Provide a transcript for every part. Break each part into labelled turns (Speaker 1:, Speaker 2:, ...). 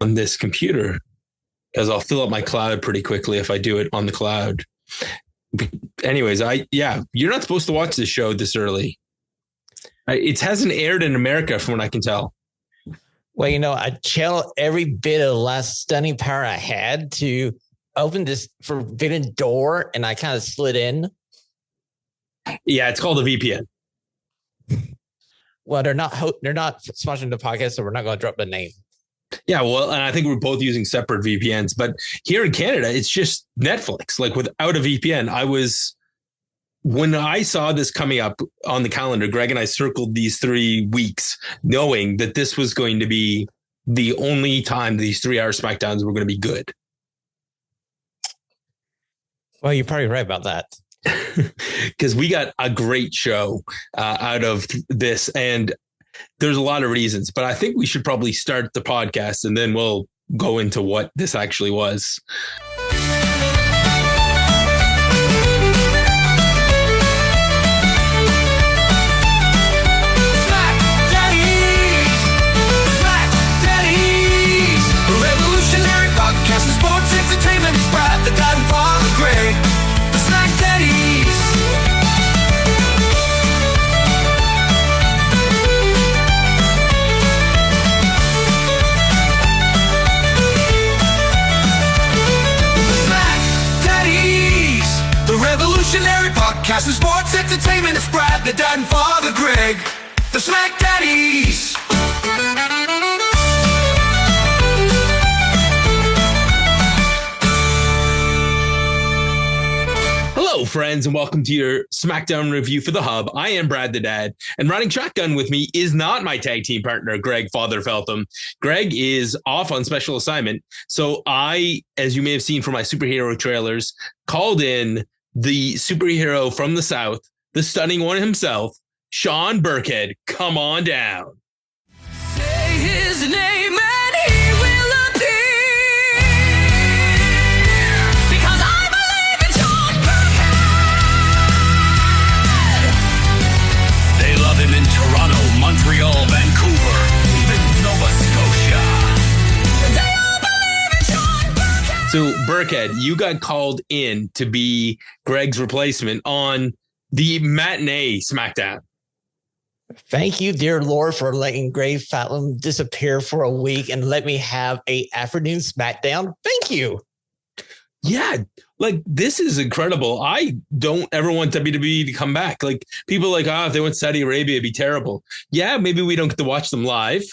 Speaker 1: on this computer because I'll fill up my cloud pretty quickly if I do it on the cloud. Anyways, you're not supposed to watch this show this early. It hasn't aired in America from what I can tell.
Speaker 2: Well, I channeled every bit of the last stunning power I had to open this forbidden door, and I kind of slid in.
Speaker 1: Yeah, it's called a VPN.
Speaker 2: Well, they're not sponsoring the podcast, so we're not going to drop the name.
Speaker 1: Yeah, well, and I think we're both using separate VPNs, but here in Canada, it's just Netflix. Like without a VPN, when I saw this coming up on the calendar, Greg and I circled these 3 weeks, knowing that this was going to be the only time these 3-hour SmackDowns were going to be good.
Speaker 2: Well, you're probably right about that.
Speaker 1: Because we got a great show out of this, and there's a lot of reasons, but I think we should probably start the podcast and then we'll go into what this actually was.
Speaker 3: SmackDaddies, a revolutionary podcast in sports entertainment. Pride the God and Father Greg, the SmackDaddies. Revolutionary podcast in sports entertainment. It's Brad, the Dad, and Father Greg, the SmackDaddies.
Speaker 1: Hello, friends, and welcome to your SmackDown review for The Hub. I am Brad, the Dad, and riding shotgun with me is not my tag team partner, Greg Father Feltham. Greg is off on special assignment, so I, as you may have seen from my superhero trailers, called in the superhero from the South, the stunning one himself, Sean Burkhead. Come on down.
Speaker 3: Say his name and he will appear, because I believe in Sean Burkhead. They love him in Toronto, Montreal, Vancouver, even Nova Scotia. They all believe in Sean Burkhead.
Speaker 1: So, Burkhead, you got called in to be Greg's replacement on the matinee SmackDown.
Speaker 2: Thank you, dear Lord, for letting Greg Feltham disappear for a week and let me have a afternoon SmackDown. Thank you.
Speaker 1: Yeah, like this is incredible. I don't ever want WWE to come back. Like people are like, if they went to Saudi Arabia, it'd be terrible. Yeah, maybe we don't get to watch them live,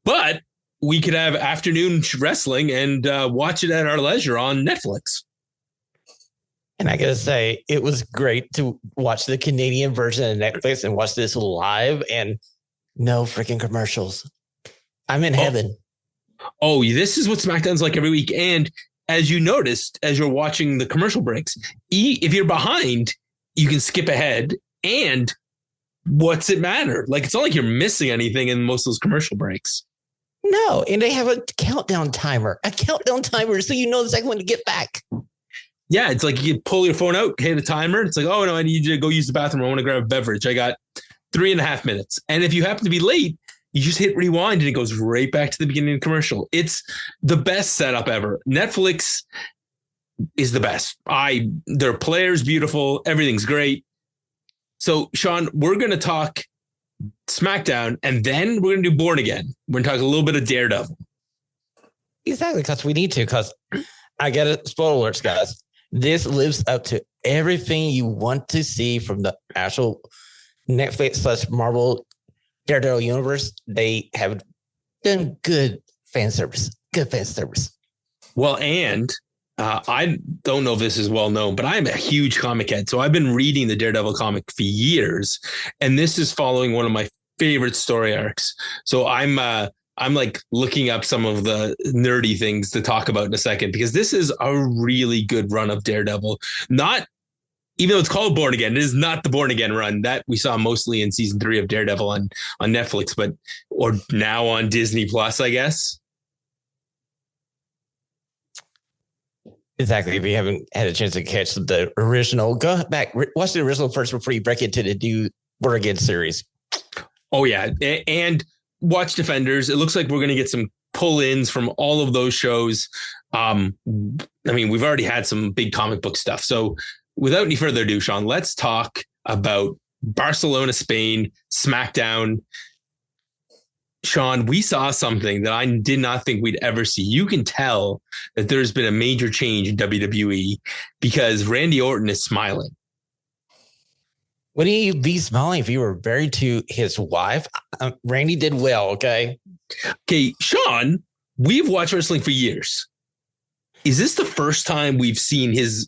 Speaker 1: but we could have afternoon wrestling and watch it at our leisure on Netflix.
Speaker 2: And I got to say, it was great to watch the Canadian version of Netflix and watch this live and no freaking commercials. I'm in heaven.
Speaker 1: Oh, this is what SmackDown's like every week. And as you noticed, as you're watching the commercial breaks, if you're behind, you can skip ahead. And what's it matter? Like, it's not like you're missing anything in most of those commercial breaks.
Speaker 2: No, and they have a countdown timer so you know exactly when to get back.
Speaker 1: Yeah, it's like you pull your phone out, hit a timer. It's like, oh, no, I need you to go use the bathroom. I want to grab a beverage. I got 3.5 minutes. And if you happen to be late, you just hit rewind and it goes right back to the beginning of the commercial. It's the best setup ever. Netflix is the best. Their players beautiful. Everything's great. So, Sean, we're going to talk SmackDown, and then we're going to do Born Again. We're going to talk a little bit of Daredevil.
Speaker 2: Exactly, because we need to, because I get it. Spoiler alerts, guys. This lives up to everything you want to see from the actual Netflix/Marvel Daredevil universe. They have done good fan service. Well,
Speaker 1: and I don't know if this is well known, but I'm a huge comic head. So I've been reading the Daredevil comic for years, and this is following one of my favorite story arcs. So I'm like looking up some of the nerdy things to talk about in a second, because this is a really good run of Daredevil. Not, even though it's called Born Again, it is not the Born Again run that we saw mostly in season 3 of Daredevil on Netflix, or now on Disney Plus, I guess.
Speaker 2: Exactly. If you haven't had a chance to catch the original, go back, watch the original first before you break into the new Born Again series.
Speaker 1: Oh, yeah. And watch Defenders. It looks like we're going to get some pull-ins from all of those shows. I mean, we've already had some big comic book stuff. So without any further ado, Sean, let's talk about Barcelona, Spain, SmackDown. Sean, we saw something that I did not think we'd ever see. You can tell that there's been a major change in WWE because Randy Orton is smiling.
Speaker 2: Wouldn't you be smiling if you were married to his wife? Randy did well, okay?
Speaker 1: Okay, Sean, we've watched wrestling for years. Is this the first time we've seen his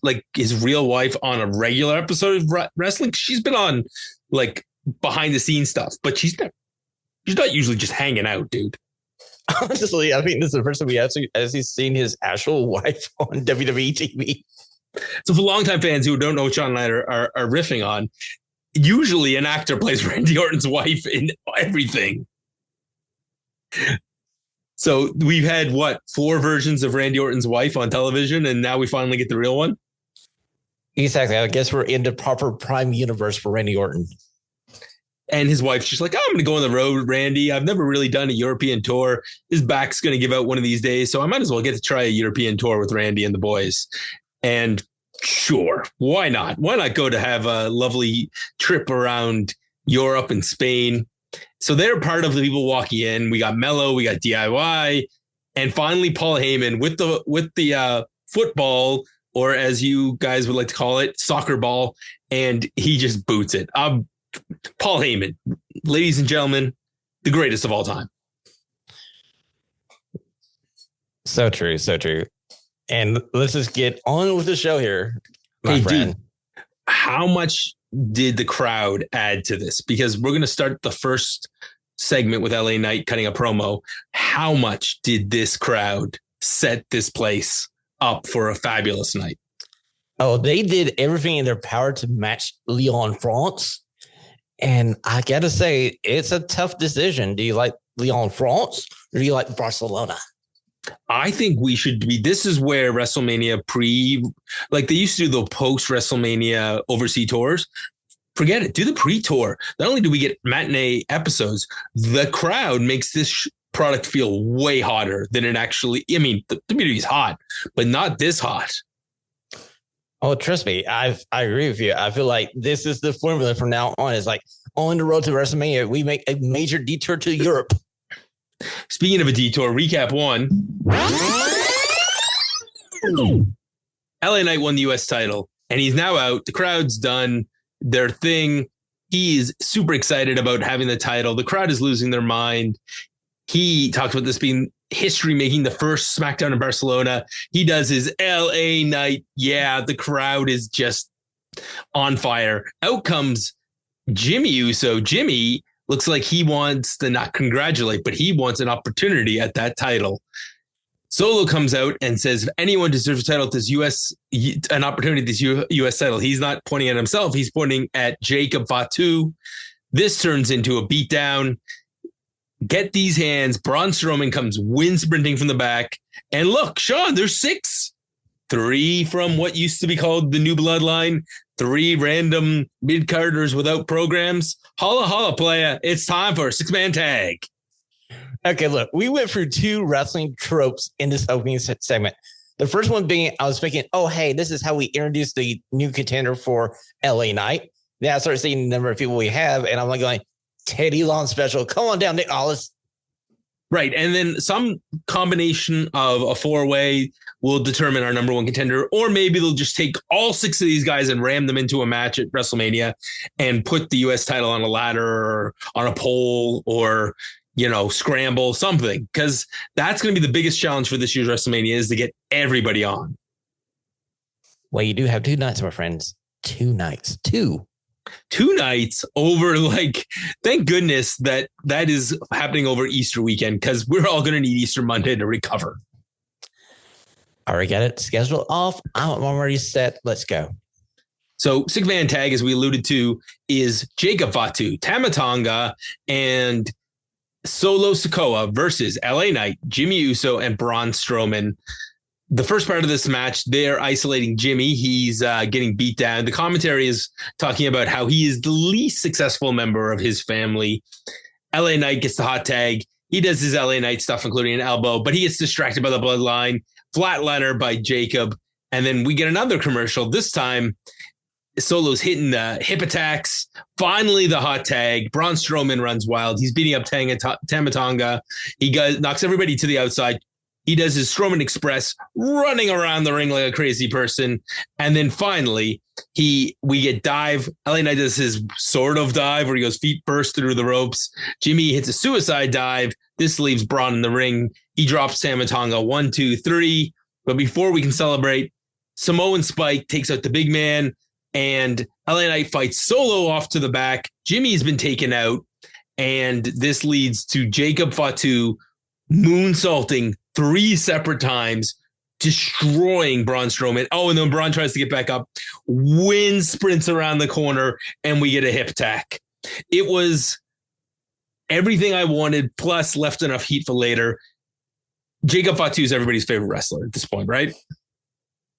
Speaker 1: real wife on a regular episode of wrestling? She's been on like behind the scenes stuff, but she's not usually just hanging out, dude.
Speaker 2: Honestly, I mean, this is the first time we actually seen his actual wife on WWE TV.
Speaker 1: So for longtime fans who don't know what Sean and I are riffing on, usually an actor plays Randy Orton's wife in everything. So we've had 4 versions of Randy Orton's wife on television, and now we finally get the real one.
Speaker 2: Exactly. I guess we're in the proper prime universe for Randy Orton.
Speaker 1: And his wife's just like, I'm going to go on the road with Randy. I've never really done a European tour. His back's going to give out one of these days, so I might as well get to try a European tour with Randy and the boys. And sure, why not? Why not go to have a lovely trip around Europe and Spain? So they're part of the people walking in. We got Mello, we got DIY, and finally Paul Heyman with the football, or as you guys would like to call it, soccer ball, and he just boots it. Paul Heyman, ladies and gentlemen, the greatest of all time.
Speaker 2: So true, so true. And let's just get on with the show here, my friend.
Speaker 1: Dude, how much did the crowd add to this? Because we're going to start the first segment with LA Knight cutting a promo. How much did this crowd set this place up for a fabulous night?
Speaker 2: Oh, they did everything in their power to match Leon France. And I got to say, it's a tough decision. Do you like Leon France or do you like Barcelona?
Speaker 1: I think we should be. This is where WrestleMania like they used to do the post WrestleMania overseas tours. Forget it. Do the pre-tour. Not only do we get matinee episodes, the crowd makes this product feel way hotter than it actually. I mean, the community is hot, but not this hot.
Speaker 2: Oh, trust me. I agree with you. I feel like this is the formula from now on. It's like on the road to WrestleMania, we make a major detour to Europe.
Speaker 1: Speaking of a detour, recap 1. LA Knight won the US title, and he's now out. The crowd's done their thing. He is super excited about having the title. The crowd is losing their mind. He talks about this being history making, the first SmackDown in Barcelona. He does his LA Knight. Yeah, the crowd is just on fire. Out comes Jimmy Uso. Jimmy looks like he wants to not congratulate, but he wants an opportunity at that title. Solo comes out and says, if anyone deserves a title at this an opportunity at this US title, he's not pointing at himself. He's pointing at Jacob Fatu. This turns into a beatdown. Get these hands. Braun Strowman comes wind sprinting from the back. And look, Sean, there's 6. 3 from what used to be called the New Bloodline. 3 random mid-carders without programs. Holla, holla, playa. It's time for a 6-man tag.
Speaker 2: Okay, look, we went through 2 wrestling tropes in this opening segment. The first one being, I was thinking, oh, hey, this is how we introduce the new contender for LA Knight. Then I started seeing the number of people we have, and I'm like going, Teddy Long special. Come on down, Nick Aldis.
Speaker 1: Right. And then some combination of a 4-way will determine our number 1 contender, or maybe they'll just take all 6 of these guys and ram them into a match at WrestleMania and put the US title on a ladder or on a pole or, scramble something, because that's going to be the biggest challenge for this year's WrestleMania is to get everybody on.
Speaker 2: Well, you do have 2 nights, my friends. 2 nights. 2
Speaker 1: nights over, thank goodness that is happening over Easter weekend, because we're all going to need Easter Monday to recover.
Speaker 2: Already got it scheduled off. I'm already set. Let's go.
Speaker 1: So 6-man tag, as we alluded to, is Jacob Fatu, Tama Tonga, and Solo Sikoa versus LA Knight, Jimmy Uso, and Braun Strowman. The first part of this match, they're isolating Jimmy. He's getting beat down. The commentary is talking about how he is the least successful member of his family. LA Knight gets the hot tag. He does his LA Knight stuff, including an elbow, but he gets distracted by the bloodline, flatliner by Jacob. And then we get another commercial. This time, Solo's hitting the hip attacks. Finally, the hot tag. Braun Strowman runs wild. He's beating up Tama Tonga. He knocks everybody to the outside. He does his Strowman Express, running around the ring like a crazy person. And then finally, we get dive. LA Knight does his sort of dive where he goes feet first through the ropes. Jimmy hits a suicide dive. This leaves Braun in the ring. He drops Tama Tonga 1, 2, 3. But before we can celebrate, Samoan Spike takes out the big man. And LA Knight fights Solo off to the back. Jimmy's been taken out. And this leads to Jacob Fatu moonsaulting 3 separate times, destroying Braun Strowman. Oh, and then Braun tries to get back up, wind sprints around the corner, and we get a hip attack. It was everything I wanted, plus left enough heat for later. Jacob Fatu is everybody's favorite wrestler at this point, right?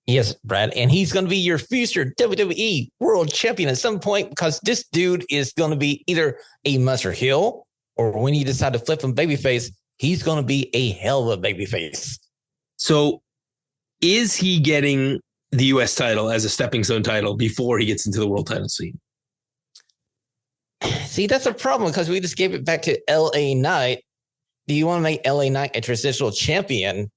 Speaker 2: Yes, Brad. And he's going to be your future WWE World Champion at some point, because this dude is going to be either a Monster heel, or when you decide to flip him babyface, he's going to be a hell of a babyface.
Speaker 1: So is he getting the U.S. title as a stepping stone title before he gets into the world title scene?
Speaker 2: See, that's a problem, because we just gave it back to LA Knight. Do you want to make LA Knight a transitional champion?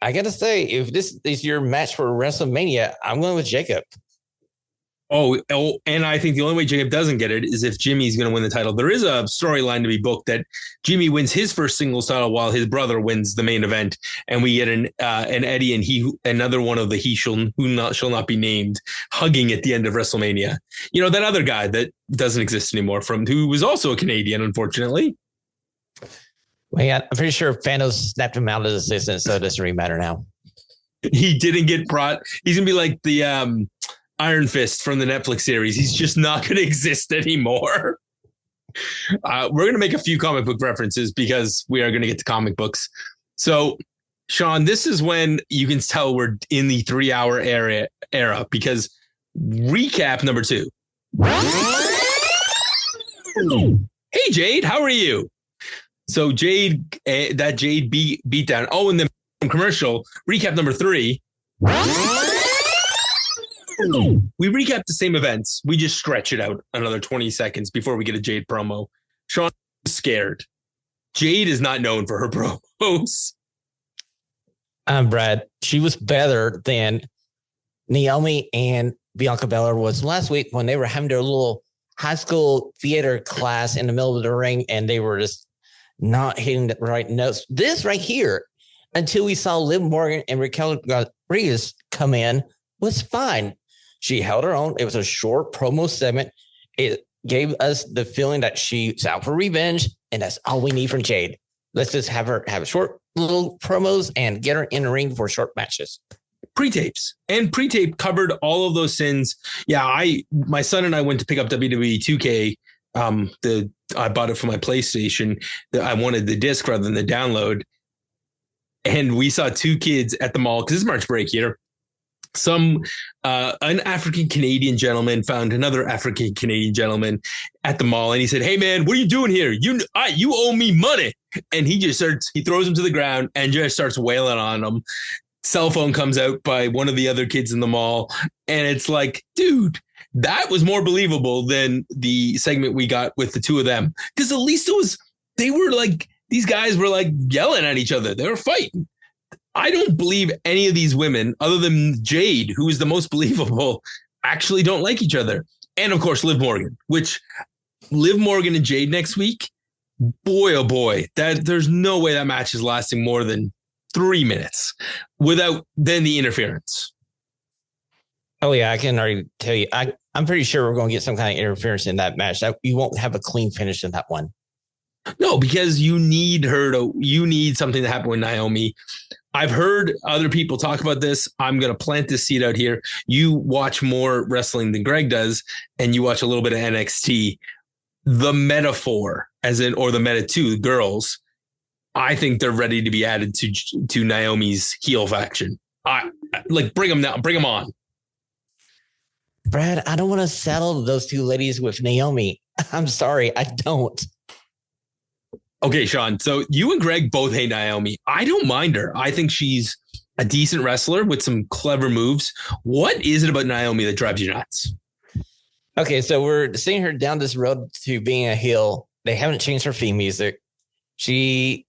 Speaker 2: I got to say, if this is your match for WrestleMania, I'm going with Jacob.
Speaker 1: Oh, and I think the only way Jacob doesn't get it is if Jimmy's going to win the title. There is a storyline to be booked that Jimmy wins his first singles title while his brother wins the main event, and we get an Eddie and another one of the shall not be named hugging at the end of WrestleMania. You know, that other guy that doesn't exist anymore who was also a Canadian, unfortunately.
Speaker 2: Well, yeah, I'm pretty sure Thanos snapped him out as assistant, so it doesn't really matter now.
Speaker 1: He didn't get brought. He's going to be like the Iron Fist from the Netflix series. He's just not going to exist anymore. We're going to make a few comic book references because we are going to get to comic books. So, Sean, this is when you can tell we're in the 3-hour era because recap number 2. Hey, Jade, how are you? So Jade, that Jade beat down. Oh, and then commercial recap number 3. We recap the same events. We just stretch it out another 20 seconds before we get a Jade promo. Sean is scared. Jade is not known for her promos.
Speaker 2: Brad, she was better than Naomi and Bianca Belair was last week when they were having their little high school theater class in the middle of the ring, and they were just not hitting the right notes. This right here, until we saw Liv Morgan and Raquel Rodriguez come in, was fine. She held her own. It was a short promo segment. It gave us the feeling that she's out for revenge, and that's all we need from Jade. Let's just have her have short little promos and get her in the ring for short matches.
Speaker 1: Pre-tapes, and pre-tape covered all of those sins. Yeah, my son and I went to pick up WWE 2K. I bought it for my PlayStation. I wanted the disc rather than the download. And we saw 2 kids at the mall because it's March break here. An African Canadian gentleman found another African Canadian gentleman at the mall, and he said, "Hey man, what are you doing here? You owe me money." And he throws him to the ground and just starts wailing on him. Cell phone comes out by one of the other kids in the mall, and it's like, dude, that was more believable than the segment we got with the 2 of them. Because at least these guys were like yelling at each other. They were fighting. I don't believe any of these women, other than Jade, who is the most believable, actually don't like each other. And of course, Liv Morgan, which Liv Morgan and Jade next week, boy, oh boy, there's no way that match is lasting more than 3 minutes without then the interference.
Speaker 2: Oh yeah, I can already tell you. I'm pretty sure we're going to get some kind of interference in that match. You won't have a clean finish in that one.
Speaker 1: No, because you need something to happen with Naomi. I've heard other people talk about this. I'm going to plant this seed out here. You watch more wrestling than Greg does, and you watch a little bit of NXT. The metaphor, or the meta 2 girls, I think they're ready to be added to Naomi's heel faction. Bring them now, bring them on.
Speaker 2: Brad, I don't want to settle those 2 ladies with Naomi. I'm sorry, I don't.
Speaker 1: Okay, Sean. So you and Greg both hate Naomi. I don't mind her. I think she's a decent wrestler with some clever moves. What is it about Naomi that drives you nuts?
Speaker 2: Okay, so we're seeing her down this road to being a heel. They haven't changed her theme music. She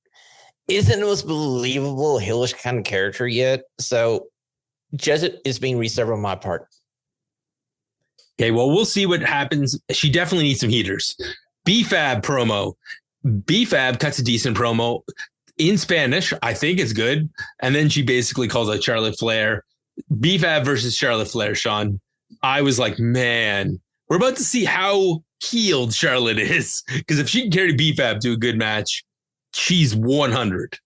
Speaker 2: isn't the most believable heelish kind of character yet. So just it is being reserved on my part.
Speaker 1: Okay, well, we'll see what happens. She definitely needs some heaters. BFAB promo. BFAB cuts a decent promo in Spanish. I think it's good. And then she basically calls out Charlotte Flair. BFAB versus Charlotte Flair, Sean. I was like, man, we're about to see how healed Charlotte is. Because if she can carry BFAB to a good match, she's 100.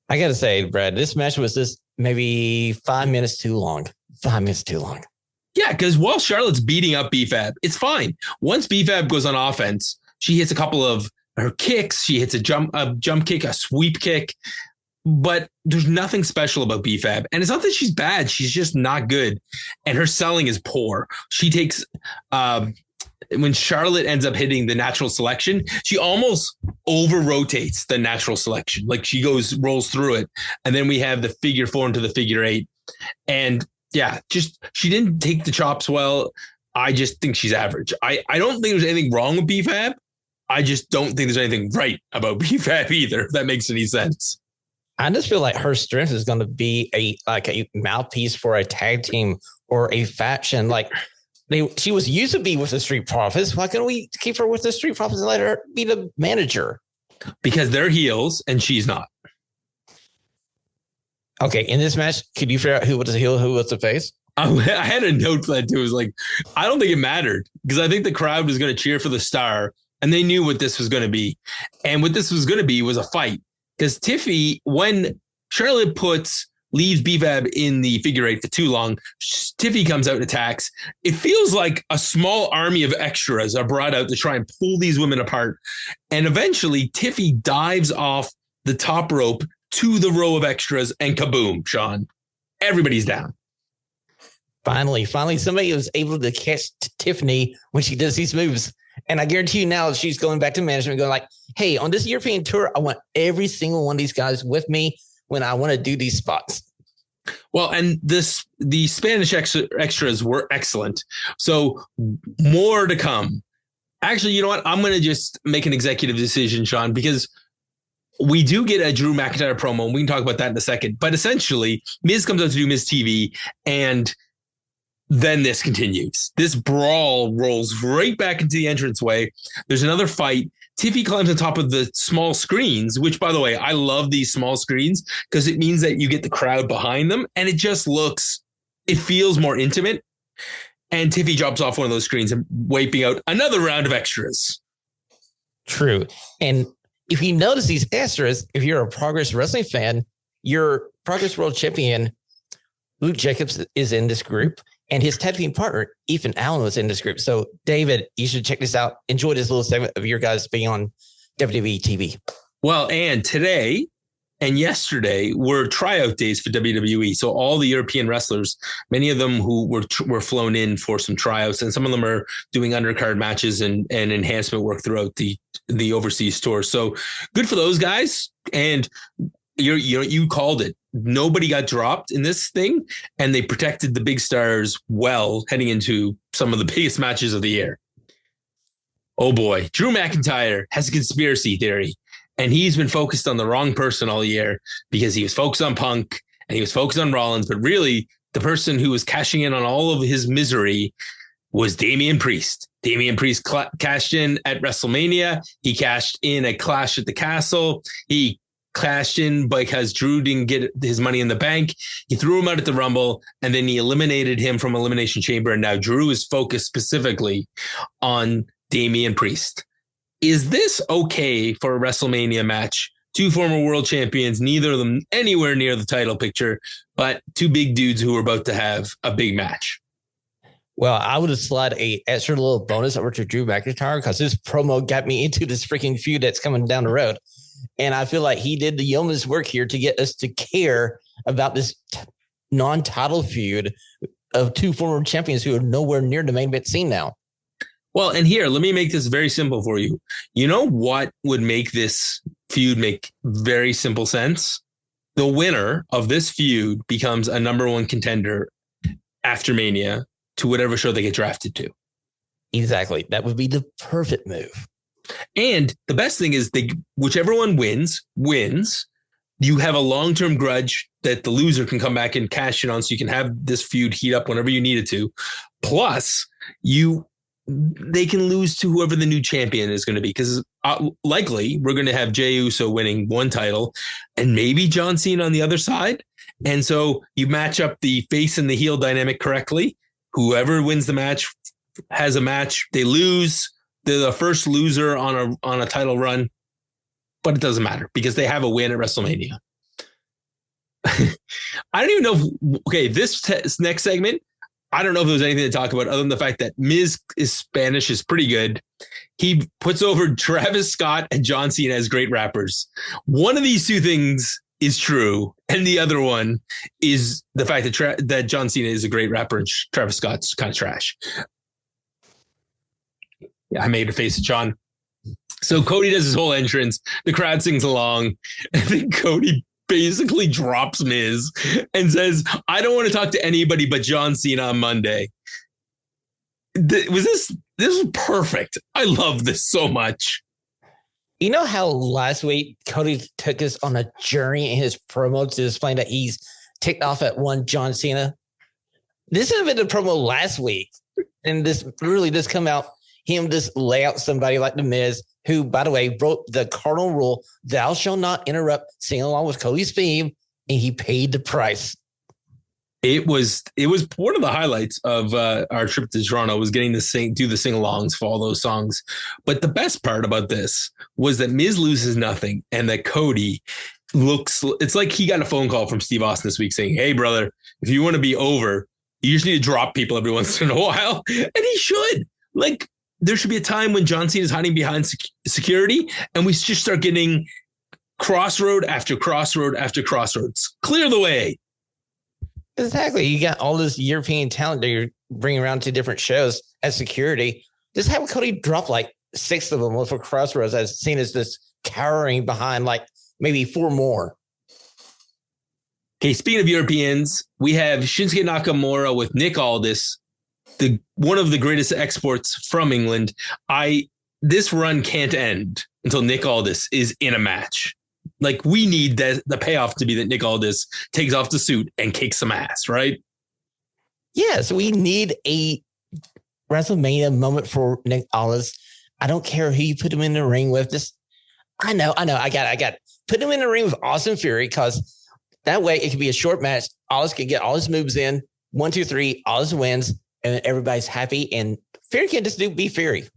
Speaker 2: I got to say, Brad, this match was just maybe 5 minutes too long. 5 minutes too long.
Speaker 1: Yeah, because while Charlotte's beating up BFAB, it's fine. Once BFAB goes on offense, she hits a couple of her kicks. She hits a jump kick, a sweep kick. But there's nothing special about BFAB. And it's not that she's bad. She's just not good. And her selling is poor. She takes when Charlotte ends up hitting the natural selection, she almost over rotates the natural selection. Like she rolls through it. And then we have the figure 4 into the figure 8. And yeah, just she didn't take the chops well. I just think she's average. I don't think there's anything wrong with BFAB. I just don't think there's anything right about BFAB either, if that makes any sense.
Speaker 2: I just feel like her strength is going to be a mouthpiece for a tag team or a faction. Like she was used to be with the Street Profits. Why can't we keep her with the Street Profits and let her be the manager? Because
Speaker 1: they're heels and she's not.
Speaker 2: Okay, in this match, could you figure out who was the heel, who was the face?
Speaker 1: I had a note for that too. It was like, I don't think it mattered because I think the crowd was going to cheer for the star and they knew what this was going to be. And what this was going to be was a fight because Tiffy, when Charlotte leaves BFAB in the figure 8 for too long, Tiffy comes out and attacks. It feels like a small army of extras are brought out to try and pull these women apart. And eventually Tiffy dives off the top rope to the row of extras and kaboom, Sean. Everybody's down.
Speaker 2: Finally, somebody was able to catch Tiffany when she does these moves. And I guarantee you now she's going back to management going like, hey, on this European tour, I want every single one of these guys with me when I want to do these spots.
Speaker 1: Well, and the Spanish extras were excellent. So more to come. Actually, you know what? I'm going to just make an executive decision, Sean, because we do get a Drew McIntyre promo, and we can talk about that in a second. But essentially, Miz comes out to do Miz TV, and then this continues. This brawl rolls right back into the entranceway. There's another fight. Tiffy climbs on top of the small screens, which, by the way, I love these small screens because it means that you get the crowd behind them, and it feels more intimate. And Tiffy drops off one of those screens and wiping out another round of extras.
Speaker 2: True. And if you notice these extras, if you're a Progress Wrestling fan, your Progress World Champion, Luke Jacobs, is in this group, and his tag team partner, Ethan Allen, was in this group. So, David, you should check this out. Enjoy this little segment of your guys being on WWE TV.
Speaker 1: Well, and today and yesterday were tryout days for WWE. So all the European wrestlers, many of them who were flown in for some tryouts, and some of them are doing undercard matches and enhancement work throughout the overseas tour. So good for those guys. And you called it. Nobody got dropped in this thing, and they protected the big stars well heading into some of the biggest matches of the year. Oh boy, Drew McIntyre has a conspiracy theory. And he's been focused on the wrong person all year because he was focused on Punk and he was focused on Rollins. But really, the person who was cashing in on all of his misery was Damian Priest. Damian Priest cashed in at WrestleMania. He cashed in at Clash at the Castle. He cashed in because Drew didn't get his money in the bank. He threw him out at the Rumble, and then he eliminated him from Elimination Chamber. And now Drew is focused specifically on Damian Priest. Is this okay for a WrestleMania match? Two former world champions, neither of them anywhere near the title picture, but two big dudes who are about to have a big match.
Speaker 2: Well, I would have slid a extra little bonus over to Drew McIntyre because this promo got me into this freaking feud that's coming down the road. And I feel like he did the yeoman's work here to get us to care about this non-title feud of two former champions who are nowhere near the main event scene now.
Speaker 1: Well, and here, let me make this very simple for you. You know what would make this feud make very simple sense? The winner of this feud becomes a number one contender after Mania to whatever show they get drafted to.
Speaker 2: Exactly. That would be the perfect move.
Speaker 1: And the best thing is whichever one wins. You have a long-term grudge that the loser can come back and cash in on, so you can have this feud heat up whenever you need it to. Plus, they can lose to whoever the new champion is going to be, because likely we're going to have Jey Uso winning one title and maybe John Cena on the other side. And so you match up the face and the heel dynamic correctly. Whoever wins the match has a match. They lose. They're the first loser on a title run, but it doesn't matter because they have a win at WrestleMania. I don't even know. This next segment, I don't know if there's anything to talk about other than the fact that Miz is Spanish is pretty good. He puts over Travis Scott and John Cena as great rappers. One of these two things is true, and the other one is the fact that John Cena is a great rapper and Travis Scott's kind of trash. Yeah, I made a face at Sean. So Cody does his whole entrance. The crowd sings along, and then Cody basically drops Miz and says, I don't want to talk to anybody but John Cena on Monday. This was perfect. I love this so much.
Speaker 2: You know how last week Cody took us on a journey in his promo to explain that he's ticked off at one John Cena? This has been the promo last week. And this come out, him just lay out somebody like The Miz, who, by the way, wrote the cardinal rule, thou shalt not interrupt, sing along with Cody's theme, and he paid the price. It was
Speaker 1: one of the highlights of our trip to Toronto was getting to do the sing-alongs for all those songs. But the best part about this was that Miz loses nothing, and that Cody it's like he got a phone call from Steve Austin this week saying, hey, brother, if you want to be over, you just need to drop people every once in a while. And he should. Like, there should be a time when John Cena is hiding behind security, and we just start getting crossroad after crossroad after crossroads. Clear the way.
Speaker 2: Exactly. You got all this European talent that you're bringing around to different shows as security. Just have Cody drop like 6 of them for crossroads, as seen as this cowering behind like maybe 4 more.
Speaker 1: Okay, speaking of Europeans, we have Shinsuke Nakamura with Nick Aldis, one of the greatest exports from England. This run can't end until Nick Aldis is in a match. Like, we need the payoff to be that Nick Aldis takes off the suit and kicks some ass, right?
Speaker 2: Yes, we need a WrestleMania moment for Nick Aldis. I don't care who you put him in the ring with. I know. I got it. Put him in the ring with Austin Fury, because that way it could be a short match. Aldis can get all his moves in. 1, 2, 3. Aldis wins, and everybody's happy. And Fury can just be Fury.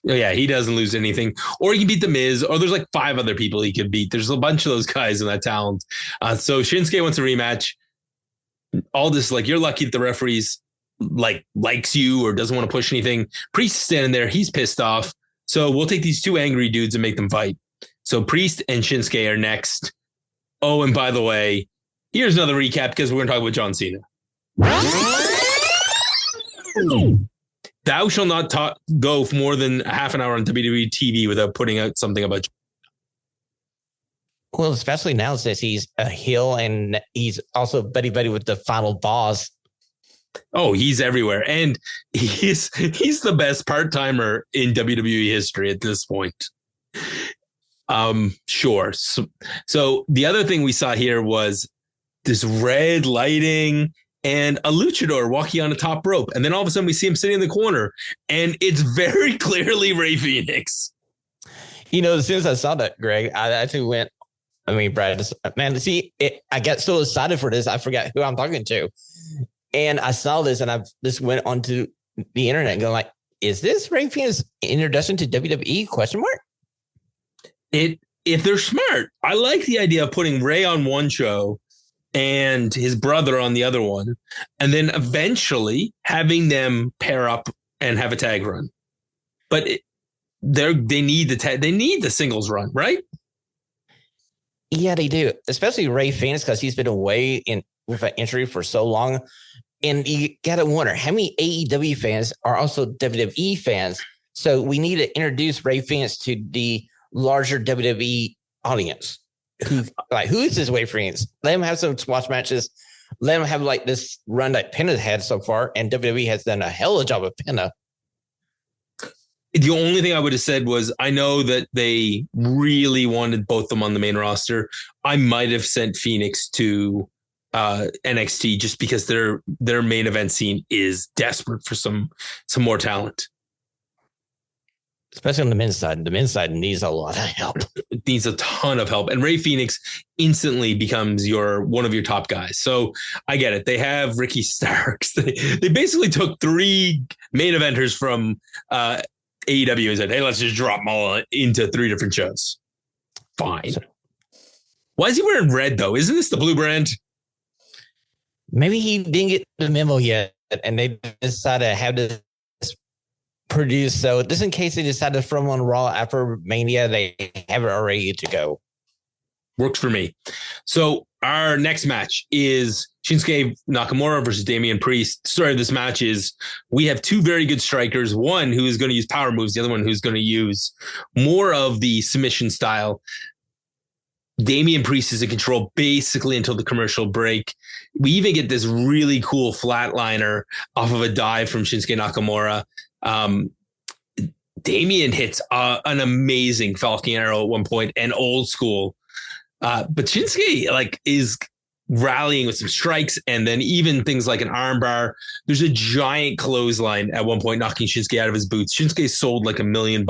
Speaker 1: Oh, yeah, he doesn't lose anything. Or he can beat The Miz, or there's like 5 other people he could beat. There's a bunch of those guys in that talent. So Shinsuke wants a rematch. Aldis, like, you're lucky that the referees likes you or doesn't want to push anything. Priest is standing there. He's pissed off. So we'll take these 2 angry dudes and make them fight. So Priest and Shinsuke are next. Oh, and by the way, here's another recap, because we're going to talk about John Cena. Thou shall not go for more than half an hour on WWE TV without putting out something about.
Speaker 2: Well, especially now since he's a heel and he's also buddy with the final boss.
Speaker 1: Oh, he's everywhere, and he's the best part-timer in WWE history at this point. Sure. So the other thing we saw here was this red lighting and a luchador walking on a top rope. And then all of a sudden we see him sitting in the corner, and it's very clearly Rey Fenix.
Speaker 2: You know, as soon as I saw that, Greg, I actually went, Brad, man, see, I got so excited for this, I forgot who I'm talking to. And I saw this, and I just went onto the internet and going like, is this Rey Fenix's introduction to WWE? ?
Speaker 1: If they're smart, I like the idea of putting Rey on one show and his brother on the other one, and then eventually having them pair up and have a tag run. But they need the singles run, right?
Speaker 2: Yeah, they do. Especially Rey Fenix, because he's been away with an injury for so long. And you got to wonder how many AEW fans are also WWE fans. So we need to introduce Rey Fenix to the larger WWE audience. Who is this Rey Fenix? Let him have some squash matches. Let him have like this run that Penta had so far. And WWE has done a hell of a job of Penta.
Speaker 1: The only thing I would have said was, I know that they really wanted both of them on the main roster. I might have sent Phoenix to NXT just because their main event scene is desperate for some more talent.
Speaker 2: Especially on the men's side. The men's side needs a lot of help.
Speaker 1: It needs a ton of help. And Rey Fenix instantly becomes one of your top guys. So I get it. They have Ricky Starks. They basically took 3 main eventers from AEW and said, hey, let's just drop them all into 3 different shows. Fine. Why is he wearing red, though? Isn't this the blue brand?
Speaker 2: Maybe he didn't get the memo yet, and they decided to have this produced. So just in case they decide to throw him on Raw after Mania, they have it already to go.
Speaker 1: Works for me. So our next match is Shinsuke Nakamura versus Damian Priest. The story of this match is we have 2 very good strikers, one who is going to use power moves, the other one who's going to use more of the submission style. Damian Priest is in control basically until the commercial break. We even get this really cool flatliner off of a dive from Shinsuke Nakamura. Damian hits an amazing Falcon Arrow at one point and old school. But Shinsuke is rallying with some strikes and then even things like an armbar. There's a giant clothesline at one point knocking Shinsuke out of his boots. Shinsuke sold like $1 million.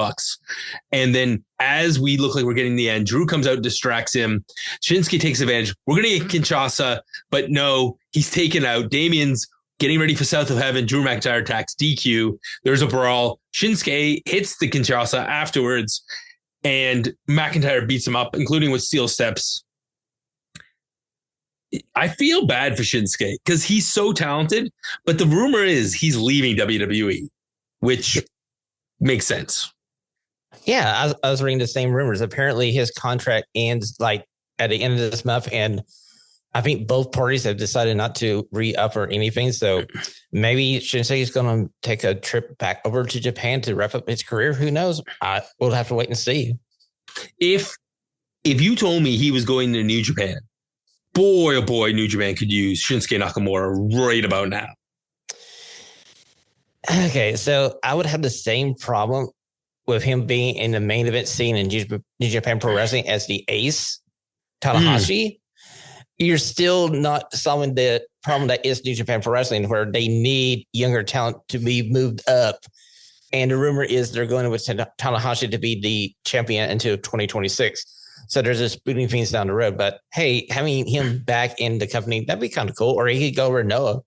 Speaker 1: And then as we look like we're getting the end, Drew comes out, distracts him. Shinsuke takes advantage. We're going to get Kinshasa, but no, he's taken out. Damian's getting ready for South of Heaven. Drew McIntyre attacks DQ. There's a brawl. Shinsuke hits the Kinshasa afterwards, and McIntyre beats him up, including with steel steps. I feel bad for Shinsuke because he's so talented, but the rumor is he's leaving WWE, which makes sense.
Speaker 2: Yeah, I was reading the same rumors. Apparently his contract ends at the end of this month, and I think both parties have decided not to re-up or anything. So maybe Shinsuke is going to take a trip back over to Japan to wrap up his career. Who knows? We'll have to wait and see.
Speaker 1: If you told me he was going to New Japan, boy, oh boy, New Japan could use Shinsuke Nakamura right about now.
Speaker 2: Okay, so I would have the same problem with him being in the main event scene in New Japan Pro Wrestling as the ace, Tanahashi. You're still not solving the problem that is New Japan Pro Wrestling, where they need younger talent to be moved up. And the rumor is they're going with Tanahashi to be the champion until 2026. So there's just moving things down the road. But hey, having him back in the company, that'd be kind of cool. Or he could go over Noah.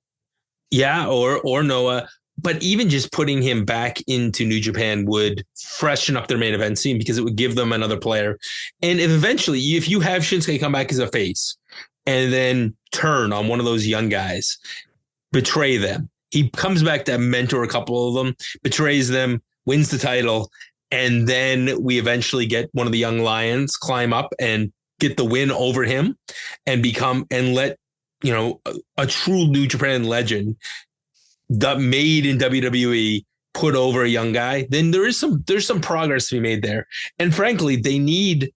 Speaker 2: Yeah, or Noah. But even just putting him back into New Japan would freshen up their main event scene because it would give them another player. And if you have Shinsuke come back as a face and then turn on one of those young guys, betray them. He comes back to mentor a couple of them, betrays them, wins the title. And then we eventually get one of the young lions climb up and get the win over him and let, a true New Japan legend that made in WWE put over a young guy. Then there's some progress to be made there. And frankly, they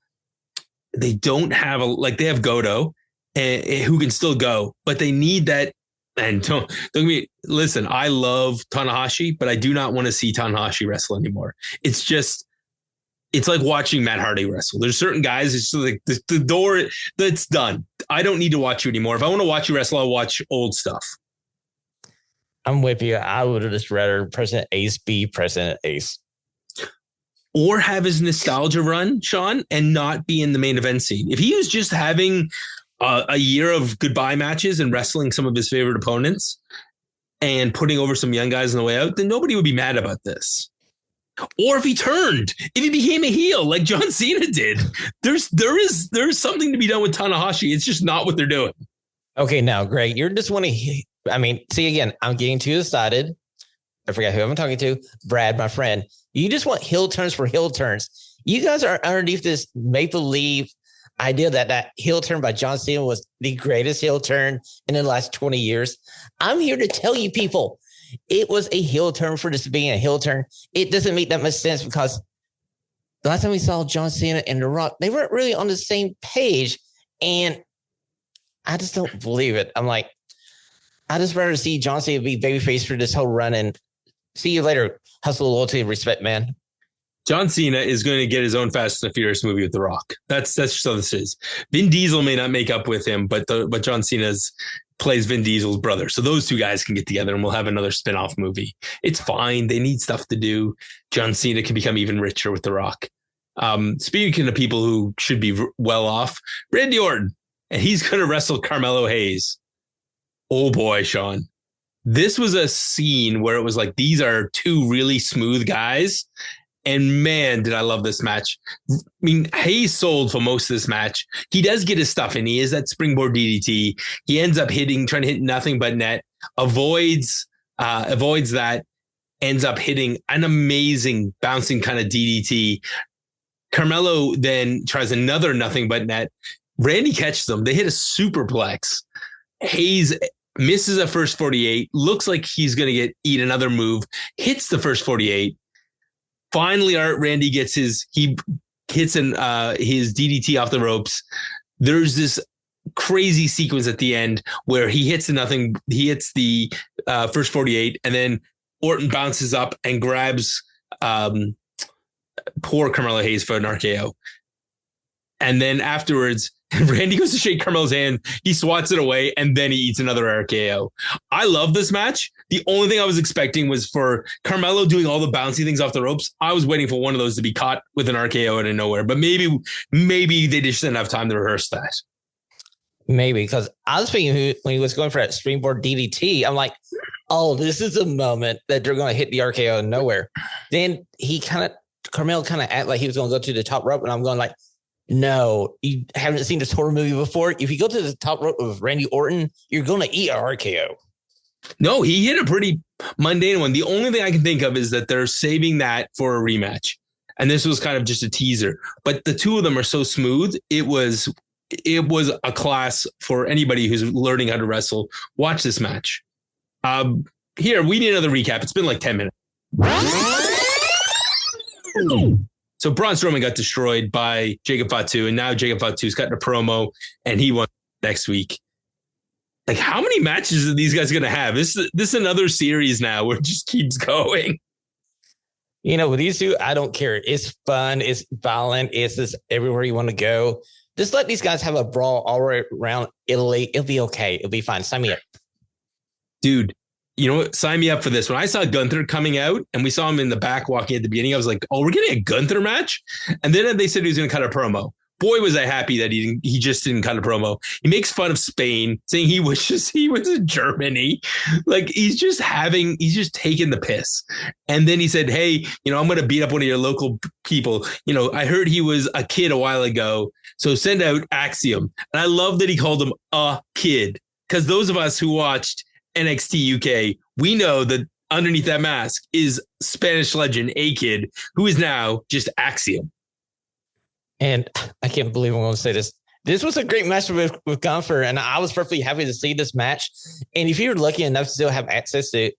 Speaker 2: don't have they have Goto who can still go, but they need that. And don't get me, listen, I love Tanahashi, but I do not want to see Tanahashi wrestle anymore. It's like watching Matt Hardy wrestle. There's certain guys, it's like the door that's done. I don't need to watch you anymore. If I want to watch you wrestle, I'll watch old stuff. I'm with you. I would have just rather President Ace be President Ace.
Speaker 1: Or have his nostalgia run, Sean, and not be in the main event scene. If he was just having a year of goodbye matches and wrestling some of his favorite opponents and putting over some young guys on the way out, then nobody would be mad about this. Or if he became a heel like John Cena did, there's something to be done with Tanahashi. It's just not what they're doing. Okay, now, Greg, you're just wanting. See, again, I'm getting too excited. I forgot who I'm talking to. Brad, my friend. You just want heel turns for heel turns. You guys are underneath this make-believe
Speaker 2: idea that that heel turn by John Cena was the greatest heel turn in the last 20 years. I'm here to tell you people, it was a heel turn for this being a heel turn. It doesn't make that much sense because the last time we saw John Cena and The Rock, they weren't really on the same page. And I just don't believe it. I'm like, I just rather see John Cena be babyface for this whole run and see you later. Hustle, loyalty, and respect, man.
Speaker 1: John Cena is going to get his own Fast and the Furious movie with The Rock. That's just how this is. Vin Diesel may not make up with him, but John Cena's plays Vin Diesel's brother. So those two guys can get together and we'll have another spin-off movie. It's fine. They need stuff to do. John Cena can become even richer with The Rock. Speaking of people who should be well off, Randy Orton, and he's going to wrestle Carmelo Hayes. Oh boy, Sean. This was a scene where it was like, these are two really smooth guys. And man, did I love this match. I mean, Hayes sold for most of this match. He does get his stuff in. He is that springboard DDT. He ends up trying to hit nothing but net, avoids that, ends up hitting an amazing bouncing kind of DDT. Carmelo then tries another nothing but net. Randy catches them. They hit a superplex. Hayes misses a first 48, looks like he's going to eat another move, hits the first 48. Finally, Randy gets his DDT off the ropes. There's this crazy sequence at the end where he hits the first 48, and then Orton bounces up and grabs poor Carmelo Hayes for an RKO. And then afterwards, Randy goes to shake Carmelo's hand. He swats it away, and then he eats another RKO. I love this match. The only thing I was expecting was for Carmelo doing all the bouncy things off the ropes. I was waiting for one of those to be caught with an RKO out of nowhere. But maybe they just didn't have time to rehearse that.
Speaker 2: Maybe, because I was thinking when he was going for that springboard DDT, I'm like, oh, this is the moment that they're going to hit the RKO out of nowhere. Then Carmelo kind of act like he was going to go to the top rope, and I'm going like, no, you haven't seen this horror movie before. If you go to the top rope of Randy Orton, you're going to eat an RKO.
Speaker 1: No, he hit a pretty mundane one. The only thing I can think of is that they're saving that for a rematch. And this was kind of just a teaser. But the two of them are so smooth. It was a class for anybody who's learning how to wrestle. Watch this match. Here, we need another recap. It's been like 10 minutes. So Braun Strowman got destroyed by Jacob Fatu, and now Jacob Fatu's gotten a promo, and he won next week. Like, how many matches are these guys going to have? This is another series now where it just keeps going.
Speaker 2: You know, with these two, I don't care. It's fun. It's violent. It's just everywhere you want to go. Just let these guys have a brawl all around Italy. It'll be okay. It'll be fine. Sign me up.
Speaker 1: Dude, you know what? Sign me up for this. When I saw Gunther coming out and we saw him in the back walking at the beginning, I was like, oh, we're getting a Gunther match? And then they said he was going to cut a promo. Boy, was I happy that he just didn't cut a promo. He makes fun of Spain, saying he was in Germany. Like, he's just taking the piss. And then he said, hey, I'm going to beat up one of your local people. I heard he was a kid a while ago. So send out Axiom. And I love that he called him a kid, because those of us who watched NXT UK, we know that underneath that mask is Spanish legend A-Kid, who is now just Axiom.
Speaker 2: And I can't believe I'm going to say this. This was a great match with Gunther, and I was perfectly happy to see this match. And if you're lucky enough to still have access to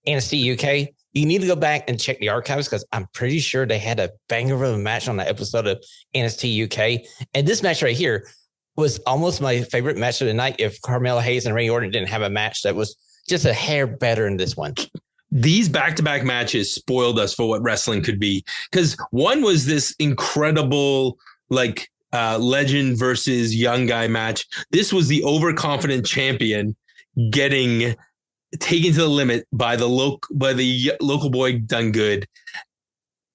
Speaker 2: NXT UK, you need to go back and check the archives, because I'm pretty sure they had a banger of a match on that episode of NXT UK. And this match right here was almost my favorite match of the night if Carmelo Hayes and Randy Orton didn't have a match that was just a hair better than this one.
Speaker 1: These back-to-back matches spoiled us for what wrestling could be, because one was this incredible legend versus young guy match. This was the overconfident champion getting taken to the limit by the local boy done good.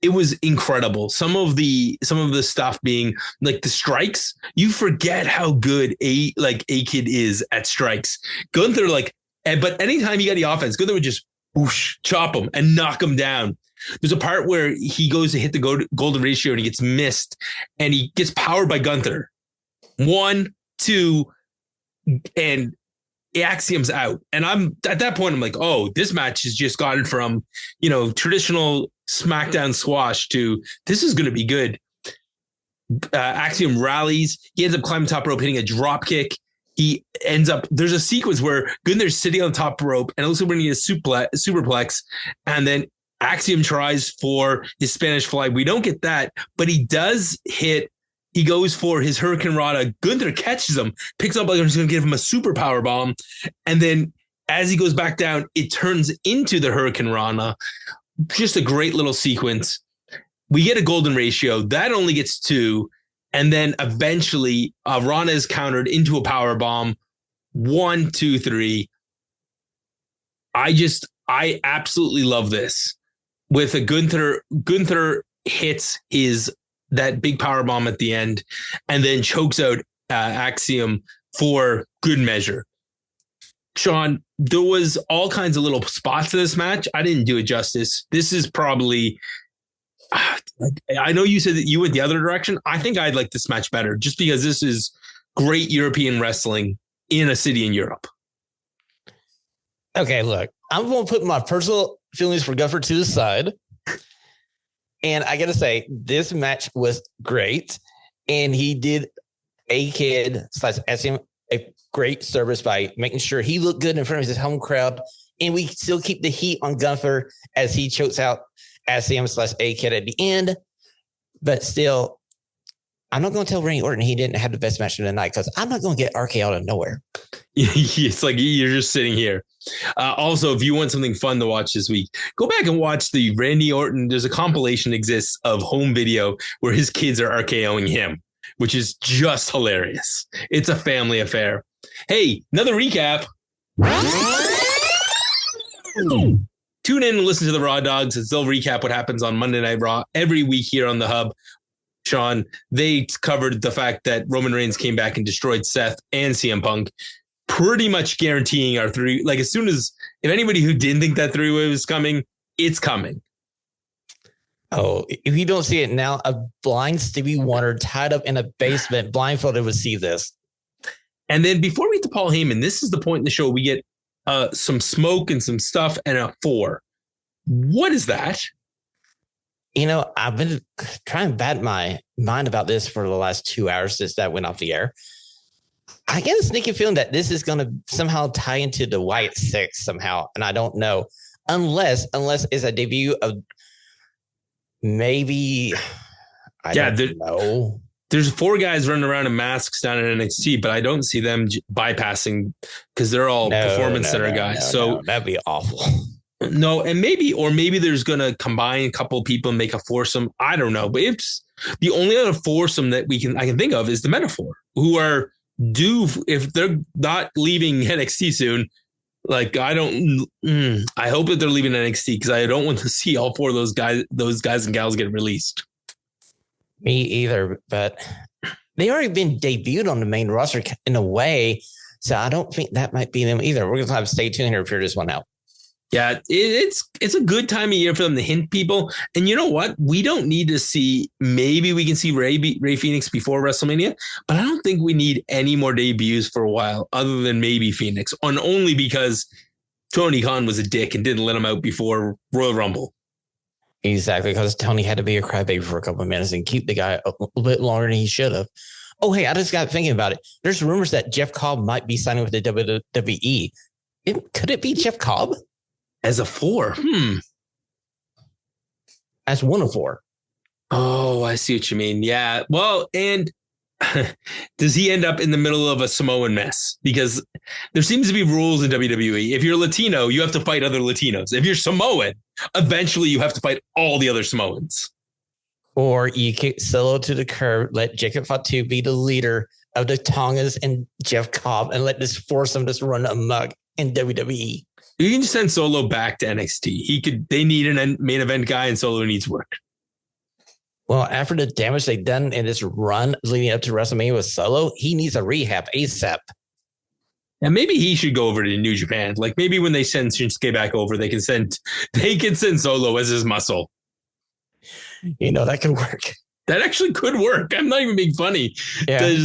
Speaker 1: It was incredible. Some of the stuff being like the strikes. You forget how good A-Kid is at strikes. Gunther, but anytime he got the offense, Gunther would just whoosh, chop him and knock him down. There's a part where he goes to hit the golden ratio and he gets missed, and he gets powered by Gunther. 1, 2, and Axiom's out. And I'm at that point, I'm like, oh, this match has just gotten from, traditional SmackDown squash to this is going to be good. Axiom rallies. He ends up climbing top rope, hitting a drop kick. He ends up, there's a sequence where Gunther's sitting on the top rope and also bringing a superplex. And then Axiom tries for his Spanish fly. We don't get that, but he does hit. He goes for his Hurricane Rana. Gunther catches him, picks up like he's going to give him a super power bomb. And then as he goes back down, it turns into the Hurricane Rana. Just a great little sequence. We get a golden ratio. That only gets 2. And then eventually Rana is countered into a power bomb. 1, 2, 3. I absolutely love this. With a Gunther hits that big power bomb at the end and then chokes out Axiom for good measure. Sean, there was all kinds of little spots in this match. I didn't do it justice. This is probably, I know you said that you went the other direction. I think I'd like this match better just because this is great European wrestling in a city in Europe.
Speaker 2: Okay, look, I'm going to put my personal feelings for Gunther to the side. And I got to say, this match was great. And he did A-Kid/SM a great service by making sure he looked good in front of his home crowd. And we still keep the heat on Gunther as he chokes out SM/A-Kid at the end. But still, I'm not going to tell Randy Orton he didn't have the best match of the night because I'm not going to get RK out of nowhere.
Speaker 1: It's like you're just sitting here. Also, if you want something fun to watch this week, go back and watch the Randy Orton. There's a compilation exists of home video where his kids are RKOing him, which is just hilarious. It's a family affair. Hey, another recap. Tune in and listen to the Raw Dogs as they'll recap what happens on Monday Night Raw every week here on the Hub. Sean, they covered the fact that Roman Reigns came back and destroyed Seth and CM Punk, pretty much guaranteeing our 3. Like, as soon as, if anybody who didn't think that 3-way was coming, it's coming.
Speaker 2: Oh, if you don't see it now, a blind Stevie Wonder tied up in a basement, blindfolded, would see this.
Speaker 1: And then before we get to Paul Heyman, this is the point in the show we get some smoke and some stuff and a 4. What is that?
Speaker 2: You know, I've been trying to bat my mind about this for the last 2 hours since that went off the air. I get a sneaky feeling that this is going to somehow tie into the Wyatt 6 somehow, and I don't know. Unless it's a debut of maybe, I don't know.
Speaker 1: There's 4 guys running around in masks down in NXT, but I don't see them bypassing because they're all performance center guys. So
Speaker 2: that'd be awful.
Speaker 1: No, and maybe there's going to combine a couple of people and make a foursome. I don't know, but it's the only other foursome that I can think of is the Metaphor, who are due if they're not leaving NXT soon. Like, I hope that they're leaving NXT because I don't want to see all 4 of those guys and gals get released.
Speaker 2: Me either, but they already been debuted on the main roster in a way, so I don't think that might be them either. We're going to have to stay tuned here to figure this one out.
Speaker 1: Yeah, it's a good time of year for them to hint people. And you know what? We don't need to see, maybe we can see Ray Phoenix before WrestleMania, but I don't think we need any more debuts for a while other than maybe Phoenix, only because Tony Khan was a dick and didn't let him out before Royal Rumble.
Speaker 2: Exactly, because Tony had to be a crybaby for a couple of minutes and keep the guy a little bit longer than he should have. Oh, hey, I just got thinking about it. There's rumors that Jeff Cobb might be signing with the WWE. Could it be Jeff Cobb?
Speaker 1: As a 4?
Speaker 2: As one of 4.
Speaker 1: Oh, I see what you mean. Yeah. Well, and does he end up in the middle of a Samoan mess? Because there seems to be rules in WWE. If you're Latino, you have to fight other Latinos. If you're Samoan, eventually you have to fight all the other Samoans.
Speaker 2: Or you kick Solo to the curb, let Jacob Fatu be the leader of the Tongas and Jeff Cobb, and let this foursome just run amok in WWE.
Speaker 1: You can just send Solo back to NXT. They need a main event guy, and Solo needs work.
Speaker 2: Well, after the damage they've done in this run leading up to WrestleMania with Solo, he needs a rehab ASAP.
Speaker 1: And maybe he should go over to New Japan. Like, maybe when they send Shinsuke back over, they can send Solo as his muscle.
Speaker 2: You know, that could work.
Speaker 1: That actually could work. I'm not even being funny.
Speaker 2: Yeah.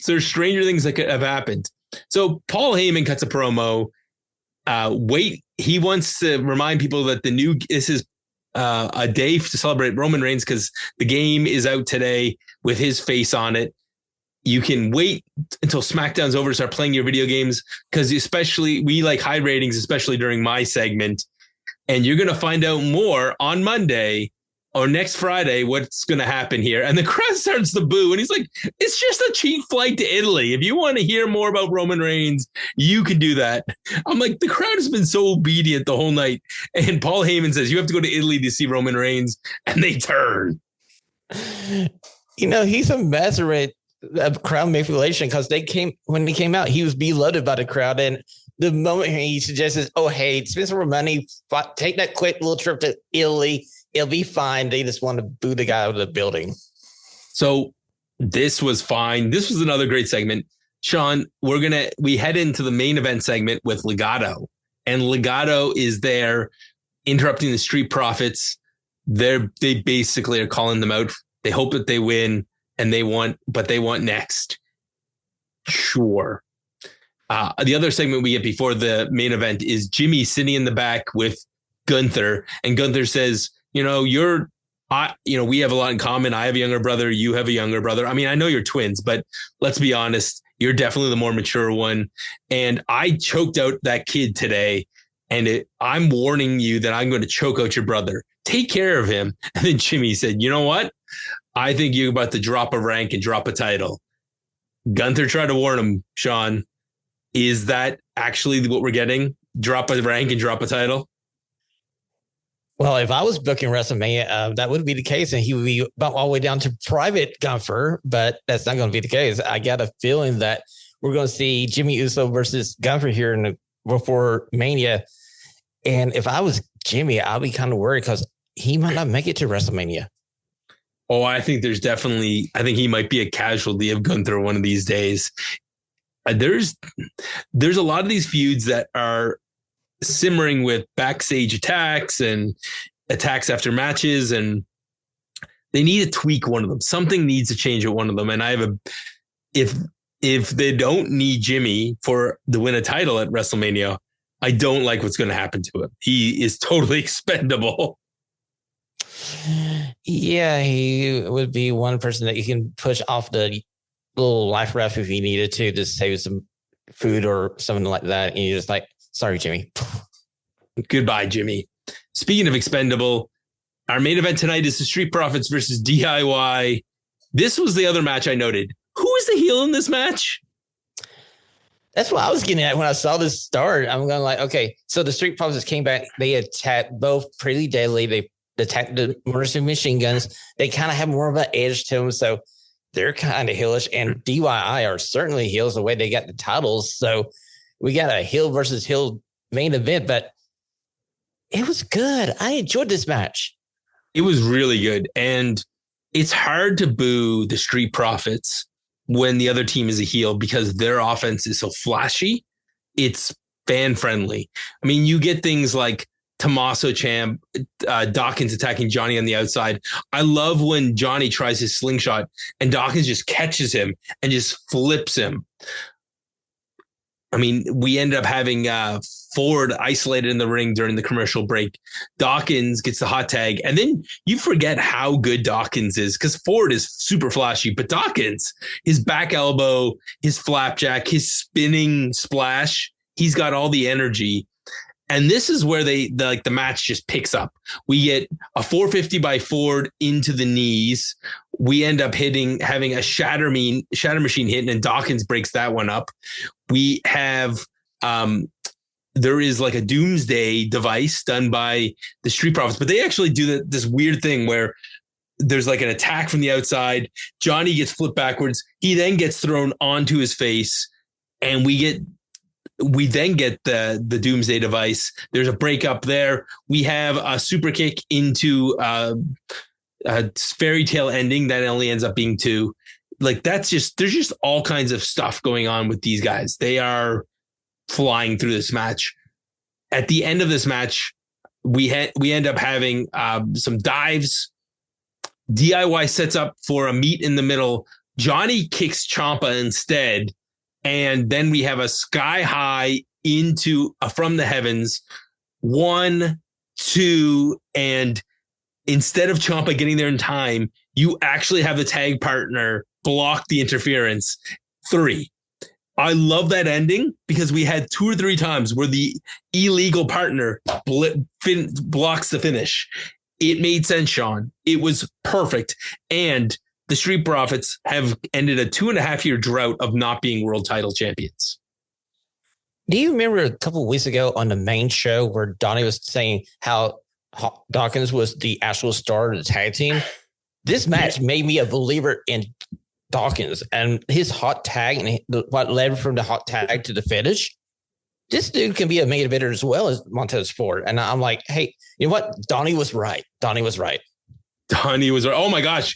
Speaker 1: There's stranger things that could have happened. So Paul Heyman cuts a promo. He wants to remind people that this is a day to celebrate Roman Reigns because the game is out today with his face on it. You can wait until SmackDown's over to start playing your video games because especially we like high ratings, especially during my segment. And you're going to find out more on Monday or next Friday what's going to happen here. And the crowd starts to boo. And he's like, it's just a cheap flight to Italy. If you want to hear more about Roman Reigns, you can do that. I'm like, the crowd has been so obedient the whole night. And Paul Heyman says, you have to go to Italy to see Roman Reigns. And they turn.
Speaker 2: He's a master of crowd manipulation because when he came out, he was beloved by the crowd. And the moment he suggests, oh, hey, spend some more money, take that quick little trip to Italy, it'll be fine. They just want to boo the guy out of the building.
Speaker 1: So this was fine. This was another great segment. Sean, we head into the main event segment with Legado. And Legato is there interrupting the Street Profits. They basically are calling them out. They hope that they win and they want next. Sure. The other segment we get before the main event is Jimmy sitting in the back with Gunther, and Gunther says, we have a lot in common. I have a younger brother. You have a younger brother. I mean, I know you're twins, but let's be honest. You're definitely the more mature one. And I choked out that kid today. And I'm warning you that I'm going to choke out your brother. Take care of him. And then Jimmy said, you know what? I think you're about to drop a rank and drop a title. Gunther tried to warn him, Sean. Is that actually what we're getting? Drop a rank and drop a title?
Speaker 2: Well, if I was booking WrestleMania, that would be the case, and he would be about all the way down to Private Gunther, but that's not going to be the case. I got a feeling that we're going to see Jimmy Uso versus Gunther here before Mania. And if I was Jimmy, I'd be kind of worried because he might not make it to WrestleMania.
Speaker 1: Oh, I think he might be a casualty of Gunther one of these days. There's a lot of these feuds that are simmering with backstage attacks and attacks after matches, and they need to tweak one of them. Something needs to change at one of them. And if they don't need Jimmy to win a title at WrestleMania, I don't like what's going to happen to him. He is totally expendable.
Speaker 2: Yeah, he would be one person that you can push off the little life raft if you needed to save some food or something like that. And you're just like, sorry, Jimmy.
Speaker 1: Goodbye, Jimmy. Speaking of expendable, our main event tonight is the Street Profits versus DIY. This was the other match I noted. Who is the heel in this match?
Speaker 2: That's what I was getting at when I saw this start. I'm going like, okay, so the Street Profits came back. They attacked both Pretty Deadly. They attacked the Mercy Machine Guns. They kind of have more of an edge to them. So they're kind of heelish. And DIY are certainly heels the way they got the titles. So we got a heel versus heel main event, but it was good. I enjoyed this match.
Speaker 1: It was really good. And it's hard to boo the Street Profits when the other team is a heel because their offense is so flashy. It's fan friendly. I mean, you get things like Tommaso Ciampa, Dawkins attacking Johnny on the outside. I love when Johnny tries his slingshot and Dawkins just catches him and just flips him. I mean, we ended up having Ford isolated in the ring during the commercial break. Dawkins gets the hot tag. And then you forget how good Dawkins is because Ford is super flashy. But Dawkins, his back elbow, his flapjack, his spinning splash, he's got all the energy. And this is where the match just picks up. We get a 450 by Ford into the knees. We end up having a shatter machine hit, and Dawkins breaks that one up. We have there is like a doomsday device done by the Street Profits, but they actually do this weird thing where there's like an attack from the outside. Johnny gets flipped backwards. He then gets thrown onto his face, and we then get the doomsday device. There's a breakup there. We have a super kick into a fairy tale ending that only ends up being 2. Like there's just all kinds of stuff going on with these guys. They are flying through this match. At the end of this match, we end up having some dives. DIY sets up for a meet in the middle. Johnny kicks Ciampa instead. And then we have a sky high into from the heavens. 1, 2, and instead of Ciampa getting there in time, you actually have the tag partner block the interference. 3. I love that ending because we had 2 or 3 times where the illegal partner blocks the finish. It made sense, Sean. It was perfect. And the Street Profits have ended a 2.5-year drought of not being world title champions.
Speaker 2: Do you remember a couple of weeks ago on the main show where Donnie was saying how Dawkins was the actual star of the tag team? This match made me a believer in Dawkins and his hot tag and what led from the hot tag to the finish. This dude can be a main eventer as well as Montez Ford. And I'm like, hey, you know what? Donnie was right. Donnie was right. Oh my gosh.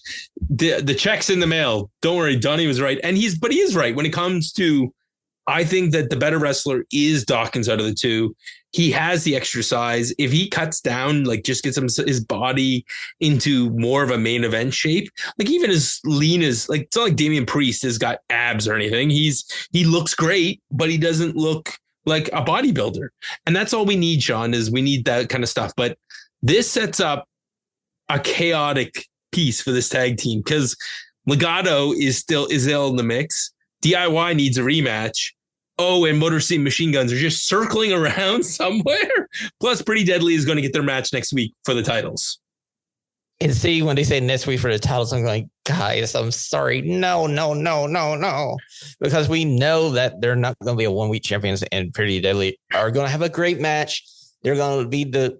Speaker 2: The check's in the mail. Don't worry. Donnie was right. And he is right when it comes to, I think that the better wrestler is Dawkins out of the 2. He has the extra size. If he cuts down, like just gets his body into more of a main event shape, like even as lean as, like, it's not like Damian Priest has got abs or anything. He looks great, but he doesn't look like a bodybuilder. And that's all we need, Sean, is we need that kind of stuff. But this sets up a chaotic piece for this tag team because Legado is still in the mix. DIY needs a rematch. Oh, and Motor City Machine Guns are just circling around somewhere. Plus, Pretty Deadly is going to get their match next week for the titles. And see, when they say next week for the titles, I'm going, guys, I'm sorry. No. Because we know that they're not going to be a 1-week champions, and Pretty Deadly are going to have a great match. They're going to be the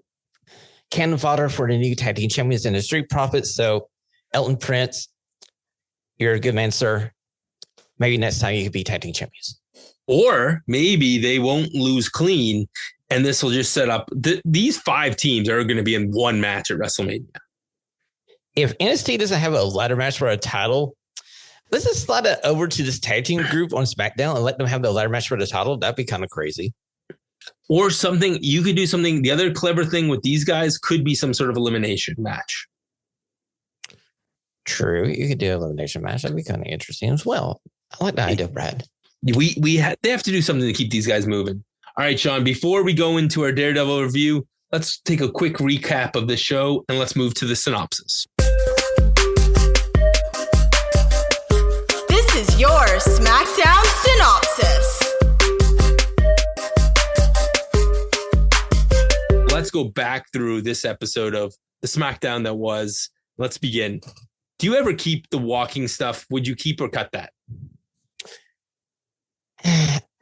Speaker 2: cannon fodder for the new tag team champions and the Street Profits. So, Elton Prince, you're a good man, sir. Maybe next time you could be tag team champions.
Speaker 1: Or maybe they won't lose clean, and this will just set up these 5 teams are going to be in one match at WrestleMania.
Speaker 2: If NXT doesn't have a ladder match for a title, let's just slide it over to this tag team group on SmackDown and let them have the ladder match for the title. That'd be kind of crazy.
Speaker 1: Or something, you could do something. The other clever thing with these guys could be some sort of elimination match.
Speaker 2: True. You could do an elimination match. That'd be kind of interesting as well. I like that idea, Brad.
Speaker 1: They have to do something to keep these guys moving. All right, Sean, before we go into our Daredevil review, let's take a quick recap of the show and let's move to the synopsis.
Speaker 4: This is your SmackDown synopsis.
Speaker 1: Let's go back through this episode of the SmackDown that was. Let's begin. Do you ever keep the walking stuff? Would you keep or cut that?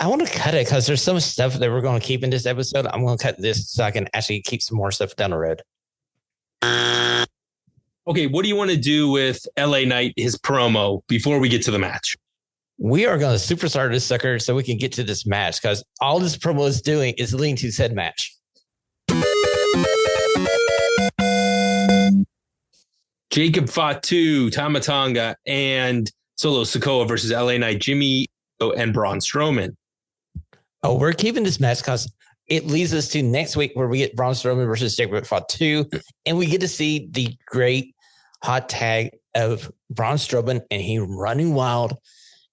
Speaker 2: I want to cut it because there's so much stuff that we're going to keep in this episode. I'm going to cut this so I can actually keep some more stuff down the road.
Speaker 1: Okay, what do you want to do with LA Knight, his promo, before we get to the match?
Speaker 2: We are going to superstar this sucker so we can get to this match because all this promo is doing is leading to said match.
Speaker 1: Jacob Fatu, Tama Tonga, and Solo Sikoa versus LA Knight, Jimmy and Braun Strowman.
Speaker 2: Oh, we're keeping this match because it leads us to next week where we get Braun Strowman versus Jacob Fatu, and we get to see the great hot tag of Braun Strowman and he running wild.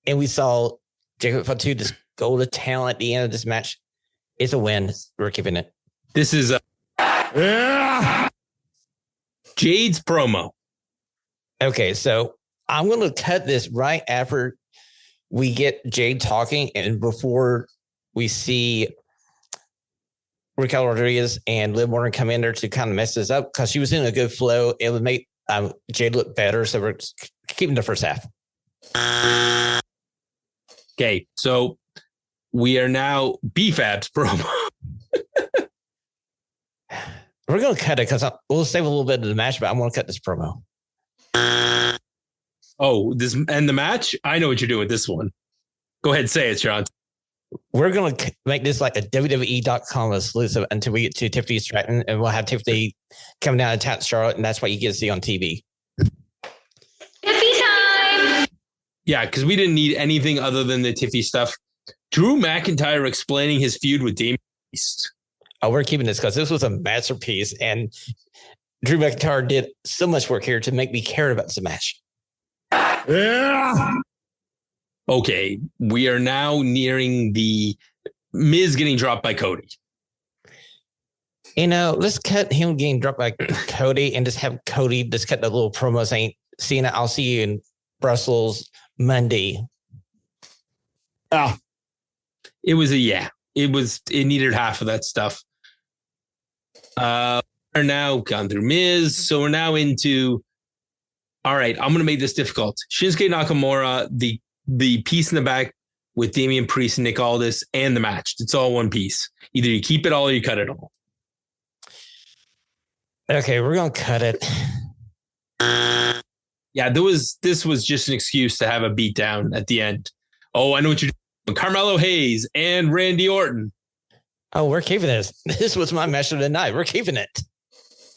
Speaker 2: And we saw Jacob Fatu just go to town at the end of this match. It's a win. We're keeping it.
Speaker 1: This is Jade's promo.
Speaker 2: Okay, so I'm going to cut this right after we get Jade talking and before we see Raquel Rodriguez and Liv Morgan come in there to kind of mess this up because she was in a good flow. It would make Jade look better. So we're keeping the first half.
Speaker 1: Okay, so we are now BFAB's promo.
Speaker 2: We're going to cut it because we'll save a little bit of the match, but I'm going to cut this promo.
Speaker 1: Oh, this and the match? I know what you're doing with this one. Go ahead, say it, Sean.
Speaker 2: We're going to make this like a WWE.com exclusive until we get to Tiffany Stratton, and we'll have Tiffany coming down and attack Charlotte, and that's what you get to see on TV.
Speaker 4: Tiffy time!
Speaker 1: Yeah, because we didn't need anything other than the Tiffy stuff. Drew McIntyre explaining his feud with Damian Priest.
Speaker 2: Oh, we're keeping this because this was a masterpiece, and Drew McIntyre did so much work here to make me care about this match.
Speaker 1: Okay, we are now nearing the Miz getting dropped by Cody.
Speaker 2: Let's cut him getting dropped by Cody and just have Cody just cut the little promo saying, Cena, I'll see you in Brussels Monday.
Speaker 1: Oh, it was it needed half of that stuff. We're now gone through Miz. So we're now into, all right, I'm going to make this difficult. Shinsuke Nakamura, the piece in the back with Damian Priest and Nick Aldis and the match. It's all one piece. Either you keep it all or you cut it all.
Speaker 2: Okay, we're going to cut it.
Speaker 1: Yeah, this was just an excuse to have a beatdown at the end. Oh, I know what you're doing. Carmelo Hayes and Randy Orton.
Speaker 2: Oh, we're keeping this. This was my match of the night. We're keeping it.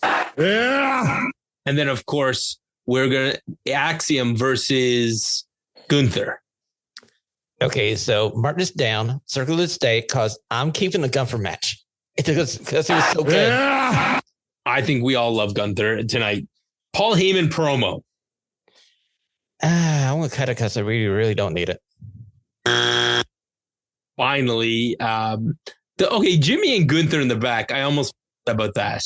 Speaker 1: Yeah. And then, of course, we're going to Axiom versus Gunther.
Speaker 2: Okay, so mark this down. Circle this day because I'm keeping the Gunther match. Because it was so good.
Speaker 1: Yeah. I think we all love Gunther tonight. Paul Heyman promo.
Speaker 2: I'm going to cut it because I really, really don't need it.
Speaker 1: Finally, Jimmy and Gunther in the back. I almost forgot about that.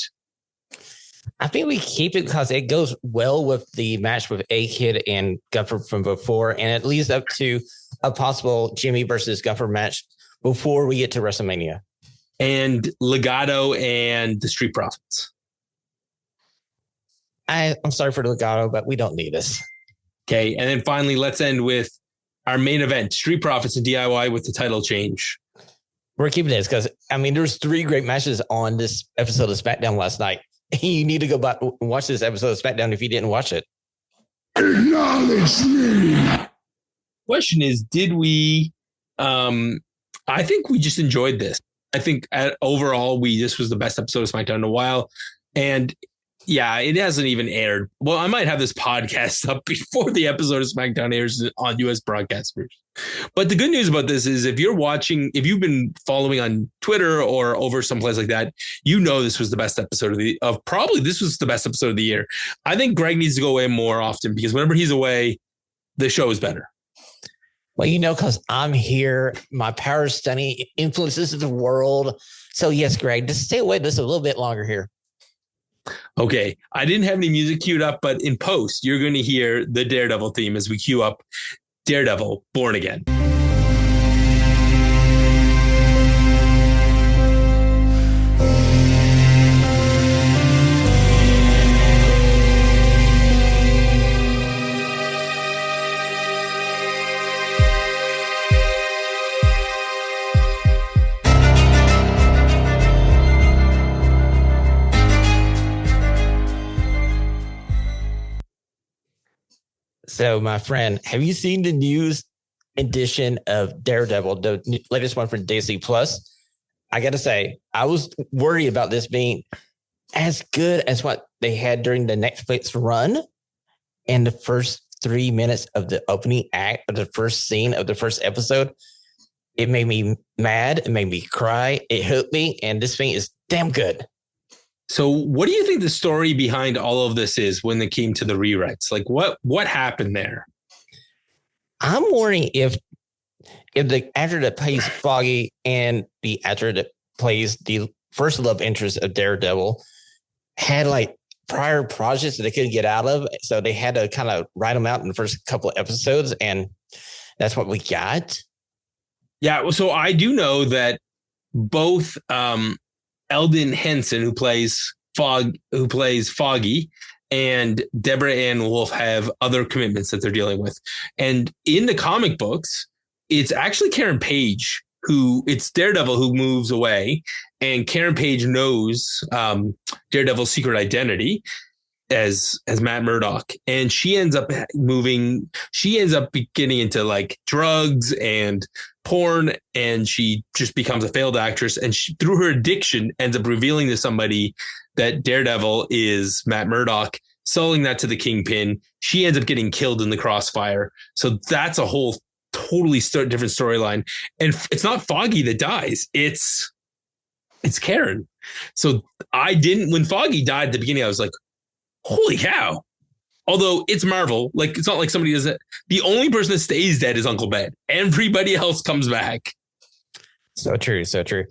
Speaker 2: I think we keep it because it goes well with the match with A-Kid and Gunther from before, and it leads up to a possible Jimmy versus Gunther match before we get to WrestleMania.
Speaker 1: And Legado and the Street Profits.
Speaker 2: I'm sorry for the Legado, but we don't need this.
Speaker 1: Okay, and then finally, let's end with our main event, Street Profits and DIY with the title change.
Speaker 2: We're keeping this because, there's 3 great matches on this episode of SmackDown last night. You need to go back and watch this episode of SmackDown if you didn't watch it.
Speaker 1: Acknowledge me. Question is, did we? I think we just enjoyed this. I think overall, this was the best episode of SmackDown in a while. And yeah, it hasn't even aired. Well, I might have this podcast up before the episode of SmackDown airs on US broadcasters. But the good news about this is if you've been following on Twitter or over someplace like that, this was the best episode this was the best episode of the year. I think Greg needs to go away more often because whenever he's away, the show is better.
Speaker 2: Well, because I'm here, my power of stunning influences the world. So yes, Greg, just stay away just a little bit longer here.
Speaker 1: Okay, I didn't have any music queued up, but in post, you're going to hear the Daredevil theme as we queue up Daredevil Born Again.
Speaker 2: So, my friend, have you seen the news edition of Daredevil, the latest one for Disney Plus? I got to say, I was worried about this being as good as what they had during the Netflix run. And the first 3 minutes of the opening act of the first scene of the first episode, it made me mad. It made me cry. It hooked me. And this thing is damn good.
Speaker 1: So what do you think the story behind all of this is when it came to the rewrites? Like what happened there?
Speaker 2: I'm wondering if the actor that plays Foggy and the actor that plays the first love interest of Daredevil had like prior projects that they couldn't get out of. So they had to kind of write them out in the first couple of episodes. And that's what we got.
Speaker 1: Yeah. So I do know that both, Eldon Henson, who plays Foggy, and Deborah Ann Wolf have other commitments that they're dealing with. And in the comic books, it's actually Karen Page it's Daredevil who moves away, and Karen Page knows Daredevil's secret identity as Matt Murdock, and she ends up getting into like drugs and porn, and she just becomes a failed actress, and through her addiction ends up revealing to somebody that Daredevil is Matt Murdock, selling that to the Kingpin. She ends up getting killed in the crossfire. So that's a whole totally different storyline. And it's not Foggy that dies. It's Karen. So when Foggy died at the beginning, I was like, holy cow. Although it's Marvel, like it's not like somebody doesn't. The only person that stays dead is Uncle Ben. Everybody else comes back.
Speaker 2: So true, so true.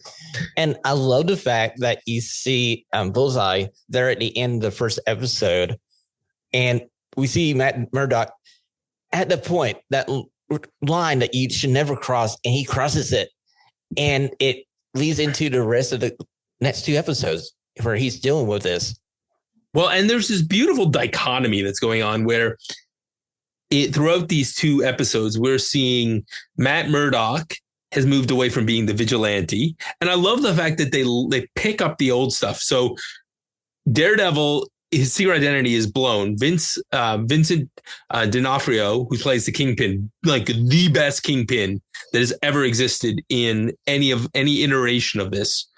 Speaker 2: And I love the fact that you see Bullseye there at the end of the first episode, and we see Matt Murdock at the point, that line that you should never cross, and he crosses it, and it leads into the rest of the next two episodes where he's dealing with this.
Speaker 1: Well, and there's this beautiful dichotomy that's going on where throughout these two episodes, we're seeing Matt Murdock has moved away from being the vigilante. And I love the fact that they pick up the old stuff. So Daredevil, his secret identity is blown. Vincent D'Onofrio, who plays the Kingpin, like the best Kingpin that has ever existed in any iteration of this,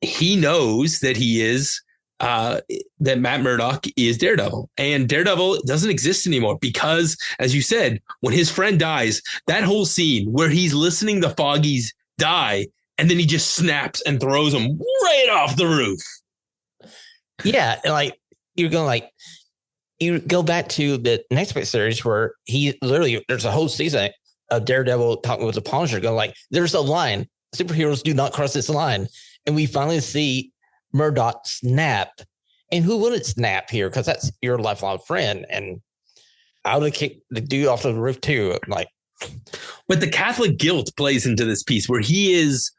Speaker 1: he knows that he is that Matt Murdock is Daredevil, and Daredevil doesn't exist anymore because, as you said, when his friend dies, that whole scene where he's listening to Foggy's die, and then he just snaps and throws him right off the roof.
Speaker 2: Yeah, like you go back to the next series where he literally, there's a whole season of Daredevil talking with the Punisher, going like, "There's a line. Superheroes do not cross this line," and we finally see Murdock snap. And who wouldn't snap here? Because that's your lifelong friend. And I would have kicked the dude off the roof too. Like,
Speaker 1: but the Catholic guilt plays into this piece where he is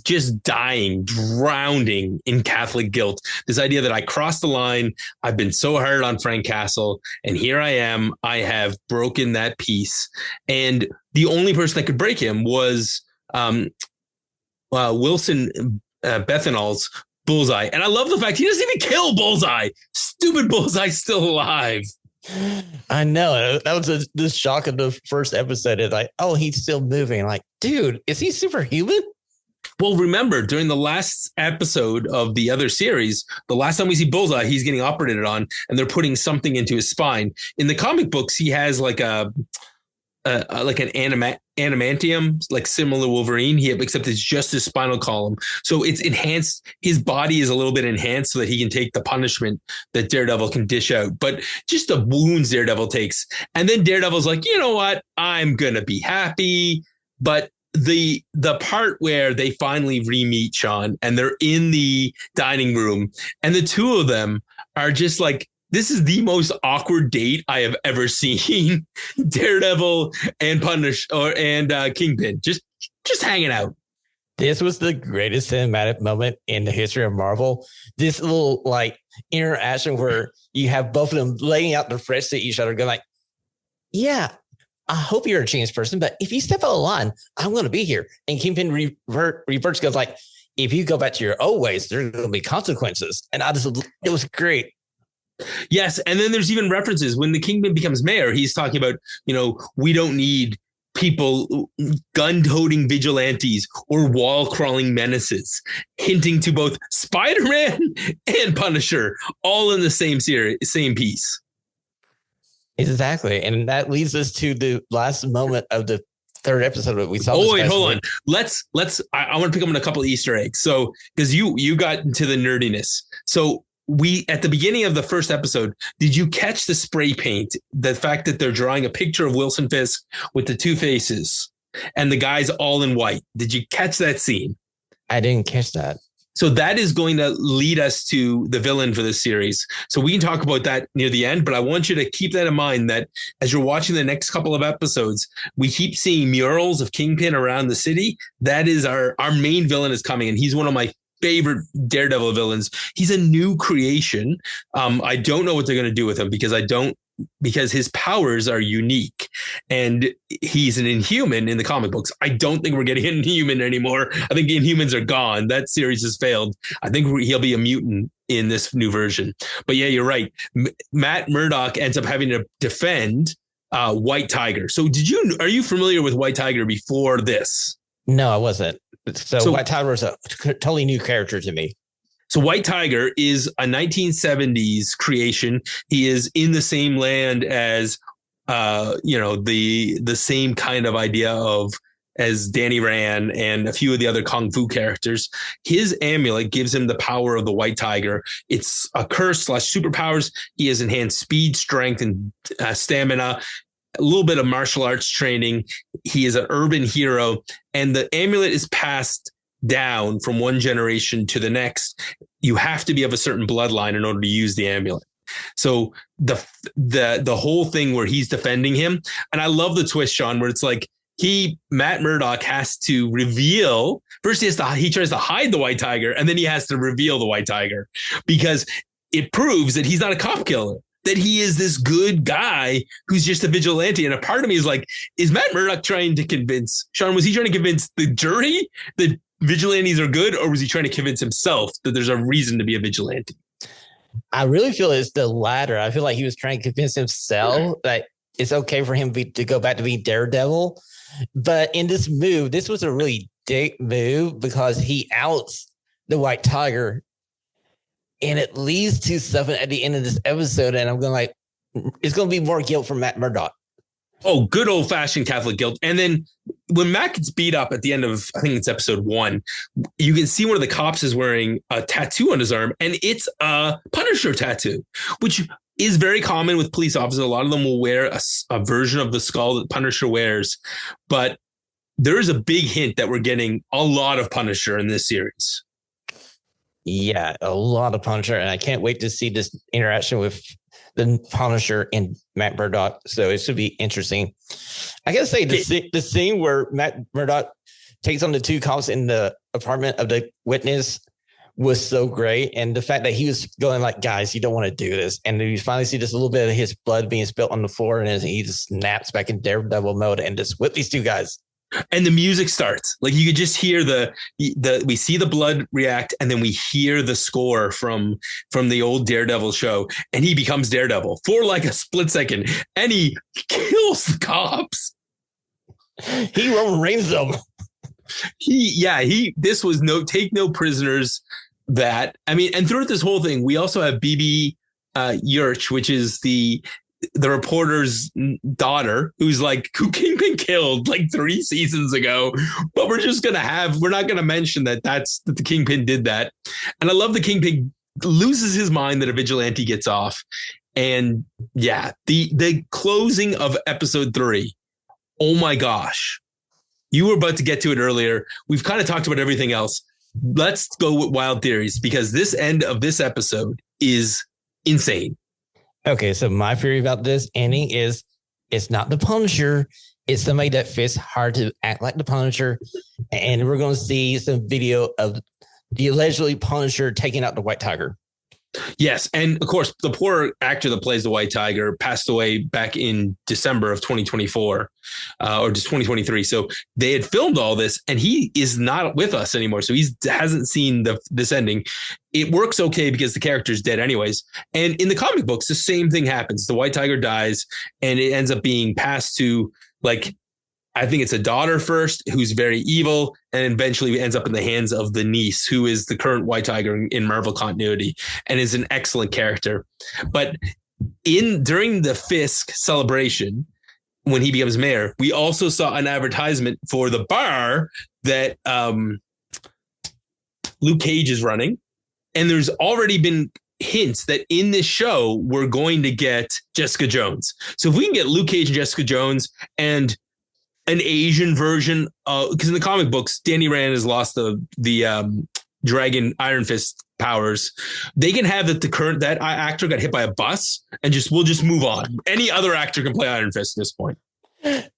Speaker 1: just dying, drowning in Catholic guilt. This idea that I crossed the line, I've been so hard on Frank Castle, and here I am, I have broken that peace. And the only person that could break him was Wilson Bethanol's Bullseye. And I love the fact he doesn't even kill Bullseye. Stupid Bullseye's still alive.
Speaker 2: I know. That was the shock of the first episode. It's like, oh, he's still moving. Like, dude, is he superhuman?
Speaker 1: Well, remember, during the last episode of the other series, the last time we see Bullseye, he's getting operated on, and they're putting something into his spine. In the comic books, he has like an adamantium, like similar to Wolverine, except it's just his spinal column. So it's enhanced. His body is a little bit enhanced so that he can take the punishment that Daredevil can dish out. But just the wounds Daredevil takes. And then Daredevil's like, you know what? I'm going to be happy. But the part where they finally re-meet Sean and they're in the dining room and the two of them are just like, this is the most awkward date I have ever seen. Daredevil and Kingpin just hanging out.
Speaker 2: This was the greatest cinematic moment in the history of Marvel. This little like interaction where you have both of them laying out their threats to each other, going like, "Yeah, I hope you're a changed person, but if you step out of line, I'm going to be here." And Kingpin reverts, goes like, "If you go back to your old ways, there's going to be consequences." And it was great.
Speaker 1: Yes, and then there's even references when the Kingpin becomes mayor. He's talking about, we don't need people, gun-toting vigilantes or wall-crawling menaces, hinting to both Spider-Man and Punisher, all in the same piece.
Speaker 2: Exactly, and that leads us to the last moment of the third episode that we saw.
Speaker 1: Oh wait, hold on. Let's. I want to pick up on a couple of Easter eggs. So because you got into the nerdiness, so. We, at the beginning of the first episode, did you catch the spray paint? The fact that they're drawing a picture of Wilson Fisk with the two faces and the guy's all in white. Did you catch that scene?
Speaker 2: I didn't catch that.
Speaker 1: So that is going to lead us to the villain for this series. So we can talk about that near the end, but I want you to keep that in mind that as you're watching the next couple of episodes, we keep seeing murals of Kingpin around the city. That is our main villain is coming, and he's one of my favorite Daredevil villains. He's a new creation. I don't know what they're going to do with him because his powers are unique and he's an Inhuman in the comic books. I don't think we're getting Inhuman anymore. I think Inhumans are gone. That series has failed. I think he'll be a mutant in this new version. But yeah, you're right. Matt Murdock ends up having to defend White Tiger. So are you familiar with White Tiger before this?
Speaker 2: No, I wasn't. So White Tiger was a totally new character to me.
Speaker 1: So White Tiger is a 1970s creation. He is in the same land as, the same kind of idea as Danny Rand and a few of the other Kung Fu characters. His amulet gives him the power of the White Tiger. It's a curse / superpowers. He has enhanced speed, strength, and stamina. a little bit of martial arts training. He is an urban hero, and the amulet is passed down from one generation to the next. You have to be of a certain bloodline in order to use the amulet. So the whole thing where he's defending him, and I love the twist, Sean, where it's like Matt Murdock has to reveal first. He tries to hide the white tiger, and then he has to reveal the white tiger because it proves that he's not a cop killer, that he is this good guy who's just a vigilante. And a part of me is like, is Matt Murdock trying to convince Sean? Was he trying to convince the jury that vigilantes are good, or was he trying to convince himself that there's a reason to be a vigilante?
Speaker 2: I really feel it's the latter. I feel like he was trying to convince himself that it's okay for him to go back to being Daredevil. But in this move, this was a really dick move because he outs the white tiger, and it leads to something at the end of this episode. And I'm going like, it's going to be more guilt for Matt Murdock.
Speaker 1: Oh, good old fashioned Catholic guilt. And then when Matt gets beat up at the end of, I think it's episode 1, you can see one of the cops is wearing a tattoo on his arm, and it's a Punisher tattoo, which is very common with police officers. A lot of them will wear a version of the skull that Punisher wears, but there is a big hint that we're getting a lot of Punisher in this series.
Speaker 2: Yeah, a lot of Punisher, and I can't wait to see this interaction with the Punisher and Matt Murdock. So it should be interesting. I gotta say, the scene where Matt Murdock takes on the two cops in the apartment of the witness was so great. And the fact that he was going like, guys, you don't want to do this. And then you finally see just a little bit of his blood being spilled on the floor, and then he just snaps back in Daredevil mode and just whip these two guys.
Speaker 1: And the music starts. Like you could just hear we see the blood react, and then we hear the score from the old Daredevil show, and he becomes Daredevil for like a split second, and he kills the cops.
Speaker 2: He Roman Reigns them.
Speaker 1: This was take no prisoners. That, I mean, and throughout this whole thing, we also have BB Yurch, which is the reporter's daughter, who Kingpin killed like 3 seasons ago, but we're not going to mention that the Kingpin did that. And I love the Kingpin loses his mind that a vigilante gets off. And yeah, the closing of episode 3. Oh my gosh. You were about to get to it earlier. We've kind of talked about everything else. Let's go with wild theories, because this end of this episode is insane.
Speaker 2: Okay, so my theory about this ending is it's not the Punisher. It's somebody that fits hard to act like the Punisher. And we're going to see some video of the allegedly Punisher taking out the White Tiger.
Speaker 1: Yes. And of course, the poor actor that plays the White Tiger passed away back in December of 2024 or just 2023. So they had filmed all this, and he is not with us anymore. So he hasn't seen this ending. It works okay because the character's dead anyways. And in the comic books, the same thing happens. The White Tiger dies, and it ends up being passed to, like, I think it's a daughter first who's very evil, and eventually ends up in the hands of the niece, who is the current White Tiger in Marvel continuity and is an excellent character. But during the Fisk celebration, when he becomes mayor, we also saw an advertisement for the bar that Luke Cage is running. And there's already been hints that in this show, we're going to get Jessica Jones. So if we can get Luke Cage and Jessica Jones and an Asian version, because in the comic books, Danny Rand has lost the Dragon Iron Fist powers. They can have that actor got hit by a bus, and we'll just move on. Any other actor can play Iron Fist at this point.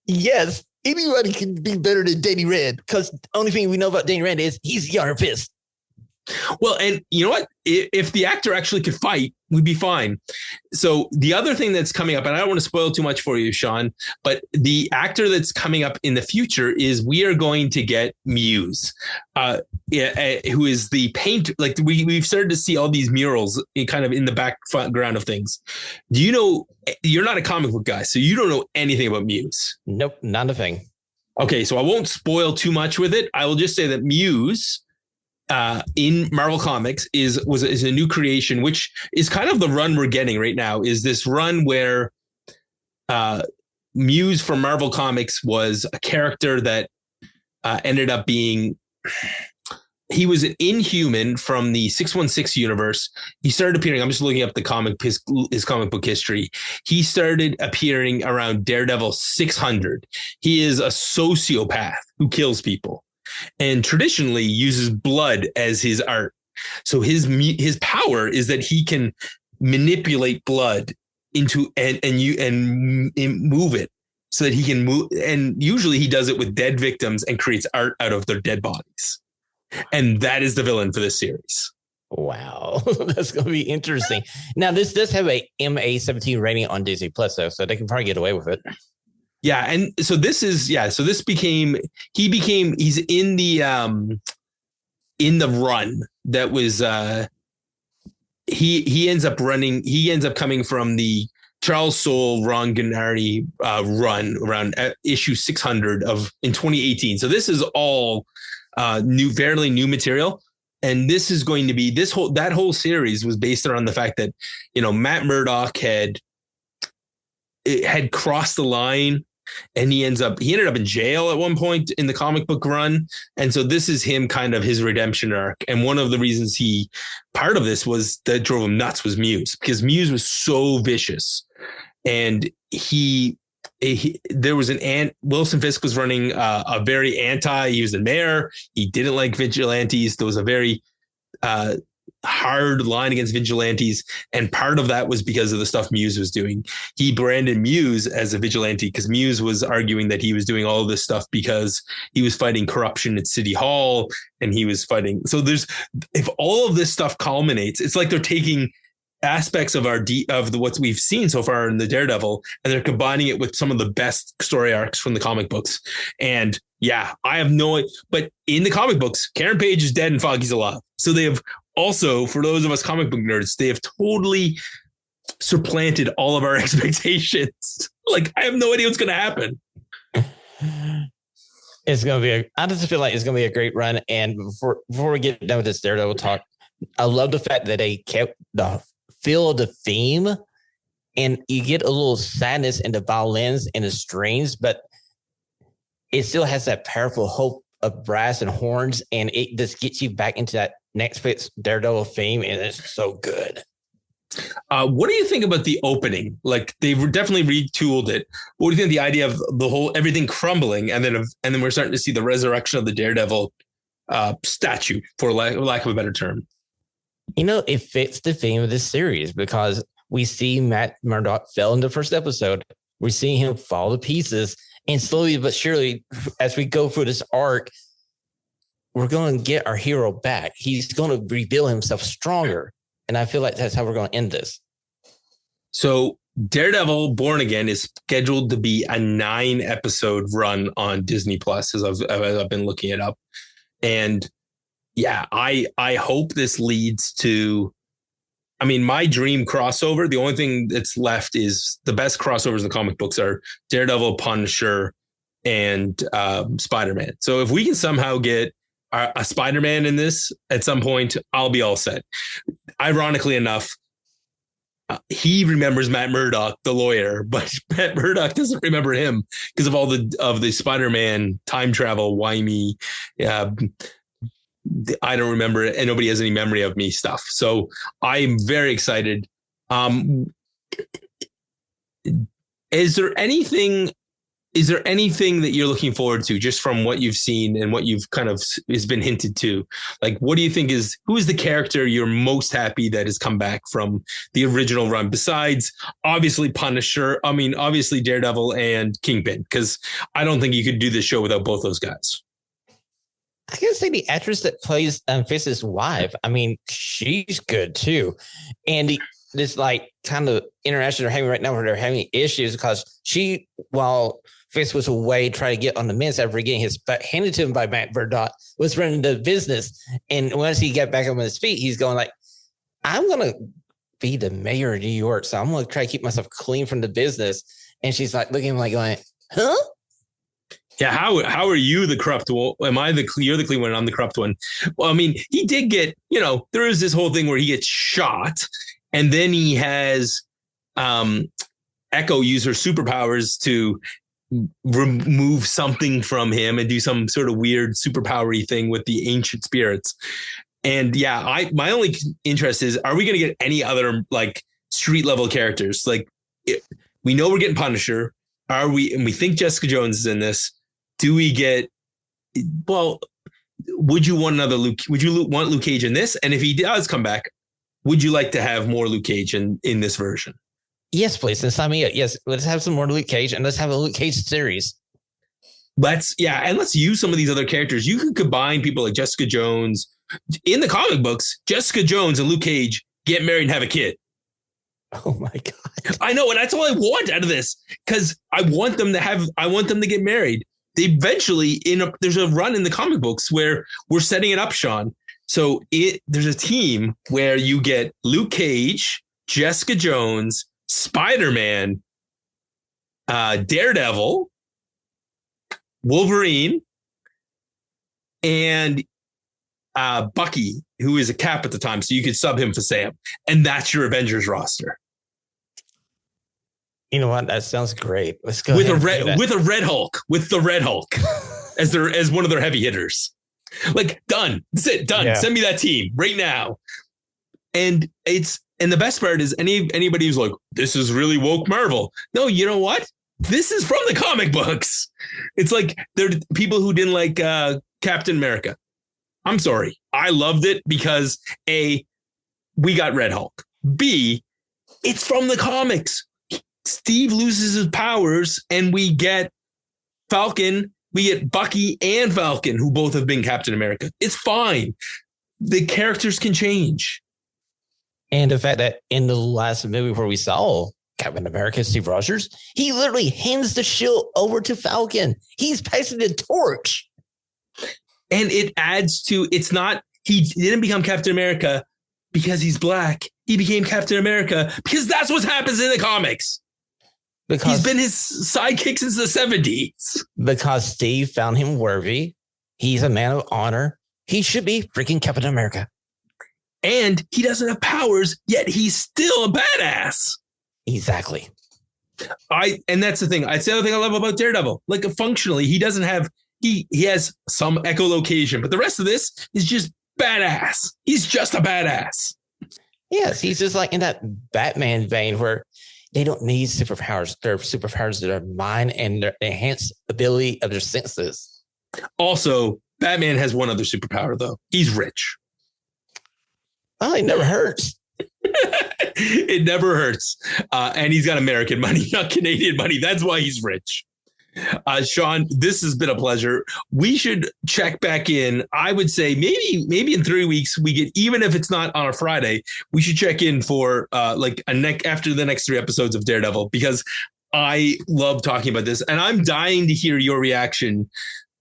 Speaker 2: Yes, anybody can be better than Danny Rand, because the only thing we know about Danny Rand is he's the Iron Fist.
Speaker 1: Well, and you know what? If the actor actually could fight, we'd be fine. So the other thing that's coming up, and I don't want to spoil too much for you, Sean, but the actor that's coming up in the future is we are going to get Muse, who is the painter. Like we've started to see all these murals kind of in the background of things. Do you know, you're not a comic book guy, so you don't know anything about Muse?
Speaker 2: Nope, not a thing.
Speaker 1: Okay, so I won't spoil too much with it. I will just say that Muse in Marvel Comics is a new creation, which is kind of the run we're getting right now. Is this run where Muse from Marvel Comics was a character that ended up being he was an Inhuman from the 616 universe. He started appearing. I'm just looking up his comic book history. He started appearing around Daredevil 600. He is a sociopath who kills people and traditionally uses blood as his art. So his power is that he can manipulate blood into and move it so that he can move. And usually he does it with dead victims and creates art out of their dead bodies. And that is the villain for this series.
Speaker 2: Wow, that's going to be interesting. Now, this does have a MA-17 rating on Disney Plus, though, so they can probably get away with it.
Speaker 1: Yeah, and so he's in the run that was he ends up coming from the Charles Soule, Ron Gennari run around issue 600 in 2018. So this is all fairly new material. And this is going to be that whole series was based around the fact that, Matt Murdock had crossed the line and he ended up in jail at one point in the comic book run. And so this is him kind of his redemption arc. And one of the reasons part of this was that drove him nuts was Muse, because Muse was so vicious. And there was Wilson Fisk was running a very he was the mayor. He didn't like vigilantes. There was a very hard line against vigilantes. And part of that was because of the stuff Muse was doing. He branded Muse as a vigilante because Muse was arguing that he was doing all of this stuff because he was fighting corruption at City Hall and he was fighting. So if all of this stuff culminates, it's like they're taking aspects of what we've seen so far in the Daredevil, and they're combining it with some of the best story arcs from the comic books. And yeah, I have no idea, but in the comic books, Karen Page is dead and Foggy's alive. So they have also, for those of us comic book nerds, they have totally supplanted all of our expectations. Like, I have no idea what's going to happen.
Speaker 2: It's going to be I just feel like it's going to be a great run. And before we get done with this Daredevil talk, I love the fact that they kept the feel of the theme, and you get a little sadness in the violins and the strings, but it still has that powerful hope of brass and horns, and it just gets you back into that next fit's Daredevil theme, and it's so good.
Speaker 1: What do you think about the opening? Like, they've definitely retooled it. What do you think of the idea of everything crumbling, and then we're starting to see the resurrection of the Daredevil statue, for lack of a better term?
Speaker 2: It fits the theme of this series because we see Matt Murdock fell in the first episode. We're seeing him fall to pieces, and slowly but surely, as we go through this arc, we're going to get our hero back. He's going to reveal himself stronger, and I feel like that's how we're going to end this. So
Speaker 1: Daredevil Born Again is scheduled to be a 9-episode run on Disney Plus, as I've been looking it up. And yeah, I hope this leads to, my dream crossover. The only thing that's left is the best crossovers in the comic books are Daredevil, Punisher, and Spider-Man. So if we can somehow get a Spider-Man in this at some point, I'll be all set. Ironically enough, he remembers Matt Murdock, the lawyer, but Matt Murdock doesn't remember him because of all the Spider-Man time travel, wimey, I don't remember it, and nobody has any memory of me stuff. So I'm very excited. Is there anything that you're looking forward to just from what you've seen and what you've kind of has been hinted to? Like, what do you think who is the character you're most happy that has come back from the original run, besides obviously Punisher? Obviously Daredevil and Kingpin, because I don't think you could do this show without both those guys.
Speaker 2: I gotta say the actress that plays Fisk's wife, she's good too. And this like kind of interaction they're having right now where they're having issues because while Fisk was away trying to get on the men's after getting his butt handed to him by Matt Murdock, was running the business. And once he got back on his feet, he's going like, I'm going to be the mayor of New York. So I'm going to try to keep myself clean from the business. And she's like looking at him like going, huh?
Speaker 1: Yeah, how are you the corrupt one? You're the clean one, I'm the corrupt one. Well, he did get, there is this whole thing where he gets shot, and then he has Echo use her superpowers to remove something from him and do some sort of weird superpowery thing with the ancient spirits. And yeah, my only interest is, are we going to get any other like street level characters? Like we know we're getting Punisher. And we think Jessica Jones is in this. Do we get, well, would you want another Luke? Would you want Luke Cage in this? And if he does come back, would you like to have more Luke Cage in this version?
Speaker 2: Yes, please. And sign me up. Yes, let's have some more Luke Cage, and let's have a Luke Cage series.
Speaker 1: And let's use some of these other characters. You can combine people like Jessica Jones. In the comic books, Jessica Jones and Luke Cage get married and have a kid.
Speaker 2: Oh my God.
Speaker 1: I know, and that's all I want out of this, because I want them to get married. They eventually there's a run in the comic books where we're setting it up, Sean. So there's a team where you get Luke Cage, Jessica Jones, Spider-Man, Daredevil, Wolverine, and Bucky, who is a Cap at the time, so you could sub him for Sam, and that's your Avengers roster.
Speaker 2: You know what? That sounds great. Let's go
Speaker 1: with the Red Hulk as one of their heavy hitters. Like, done. That's it. Done. Yeah. Send me that team right now. And the best part is anybody who's like, this is really woke Marvel. No, you know what? This is from the comic books. It's like they're people who didn't like Captain America. I'm sorry. I loved it because A, we got Red Hulk. B, it's from the comics. Steve loses his powers and we get Falcon. We get Bucky and Falcon, who both have been Captain America. It's fine. The characters can change.
Speaker 2: And the fact that in the last movie where we saw Captain America, Steve Rogers, he literally hands the shield over to Falcon. He's passing the torch.
Speaker 1: And it adds to, it's not, he didn't become Captain America because he's black. He became Captain America because that's what happens in the comics. Because he's been his sidekick since the 70s. Because
Speaker 2: Steve found him worthy. He's a man of honor. He should be freaking Captain America.
Speaker 1: And he doesn't have powers, yet he's still a badass.
Speaker 2: Exactly.
Speaker 1: And that's the thing. It's the other thing I love about Daredevil. Like, functionally, he doesn't have, he has some echolocation, but the rest of this is just badass. He's just a badass.
Speaker 2: Yes, he's just like in that Batman vein where they don't need superpowers. They're superpowers that are mind and their enhanced ability of their senses.
Speaker 1: Also, Batman has one other superpower, though. He's rich.
Speaker 2: Oh, it never hurts.
Speaker 1: It never hurts. And he's got American money, not Canadian money. That's why he's rich. Sean, this has been a pleasure. We should check back in. I would say maybe in 3 weeks we get, even if it's not on a Friday, we should check in for after the next 3 episodes of Daredevil, because I love talking about this and I'm dying to hear your reaction,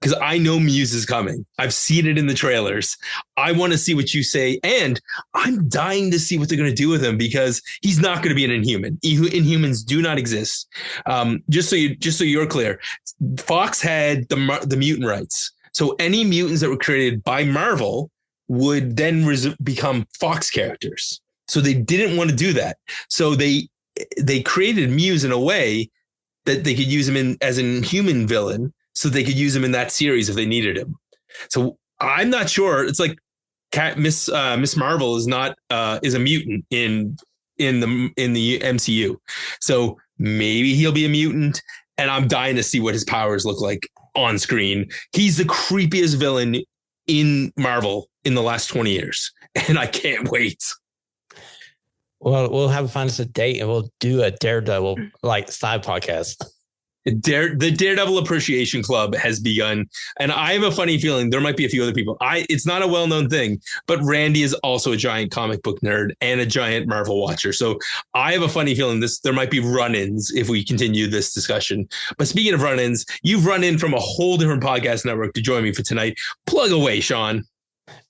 Speaker 1: because I know Muse is coming. I've seen it in the trailers. I want to see what you say. And I'm dying to see what they're going to do with him, because he's not going to be an Inhuman. Inhumans do not exist. Just so you're clear, Fox had the mutant rights. So any mutants that were created by Marvel would then become Fox characters. So they didn't want to do that. So they created Muse in a way that they could use him as an Inhuman villain, so they could use him in that series if they needed him. So I'm not sure. It's like Miss Marvel is a mutant in the MCU. So maybe he'll be a mutant, and I'm dying to see what his powers look like on screen. He's the creepiest villain in Marvel in the last 20 years, and I can't wait.
Speaker 2: Well, we'll have to find us a date and we'll do a Daredevil side podcast.
Speaker 1: The Daredevil Appreciation Club has begun, and I have a funny feeling there might be a few other people. It's not a well-known thing, but Randy is also a giant comic book nerd and a giant Marvel watcher. So I have a funny feeling there might be run-ins if we continue this discussion. But speaking of run-ins, you've run in from a whole different podcast network to join me for tonight. Plug away, Sean.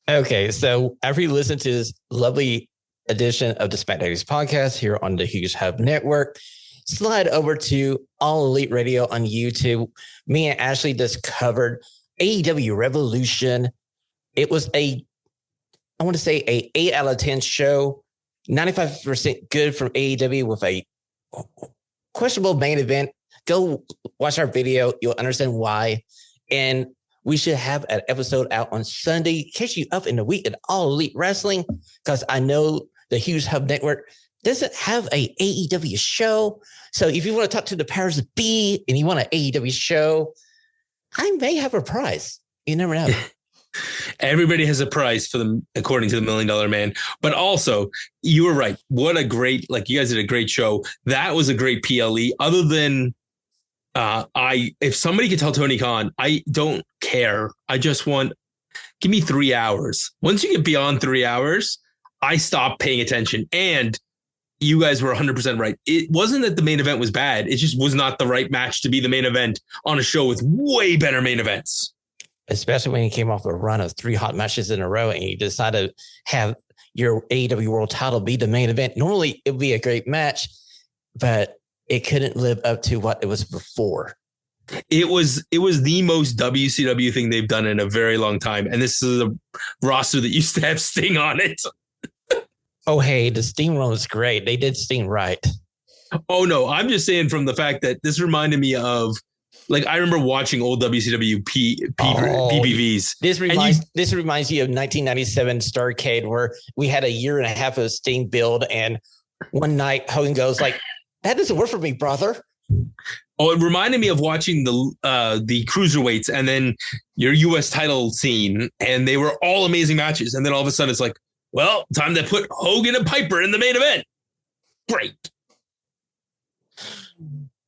Speaker 2: Okay, so after you listen to this lovely edition of the SmackDaddies podcast here on the Huge Hub Network, slide over to All Elite Radio on YouTube. Me and Ashley just covered AEW Revolution. It was a 8 out of 10 show, 95% good from AEW with a questionable main event. go watch our video. You'll understand why. And we should have an episode out on Sunday, catch you up in the week at All Elite Wrestling, because I know the Hughes Hub Network doesn't have a AEW show. So if you want to talk to the powers that be and you want an AEW show, I may have a prize. You never know.
Speaker 1: Everybody has a price for them, according to the $1 Million Man. But also, you were right. What a great, you guys did a great show. That was a great PLE. Other than, if somebody could tell Tony Khan, I don't care. I just want, give me 3 hours. Once you get beyond 3 hours, I stop paying attention. And you guys were 100% right. It wasn't that the main event was bad. It just was not the right match to be the main event on a show with way better main events.
Speaker 2: Especially when you came off a run of 3 hot matches in a row and you decided to have your AEW World title be the main event. Normally, it would be a great match, but it couldn't live up to what it was before.
Speaker 1: It was the most WCW thing they've done in a very long time. And this is a roster that used to have Sting on it.
Speaker 2: Oh, hey, the Sting one was great. They did Sting right.
Speaker 1: Oh, no, I'm just saying from the fact that this reminded me of, I remember watching old WCW PPVs.
Speaker 2: This reminds you of 1997 Starrcade, where we had a year and a half of Sting build, and one night Hogan goes that doesn't work for me, brother.
Speaker 1: Oh, it reminded me of watching the cruiserweights and then your U.S. title scene, and they were all amazing matches. And then all of a sudden it's well, time to put Hogan and Piper in the main event. Great.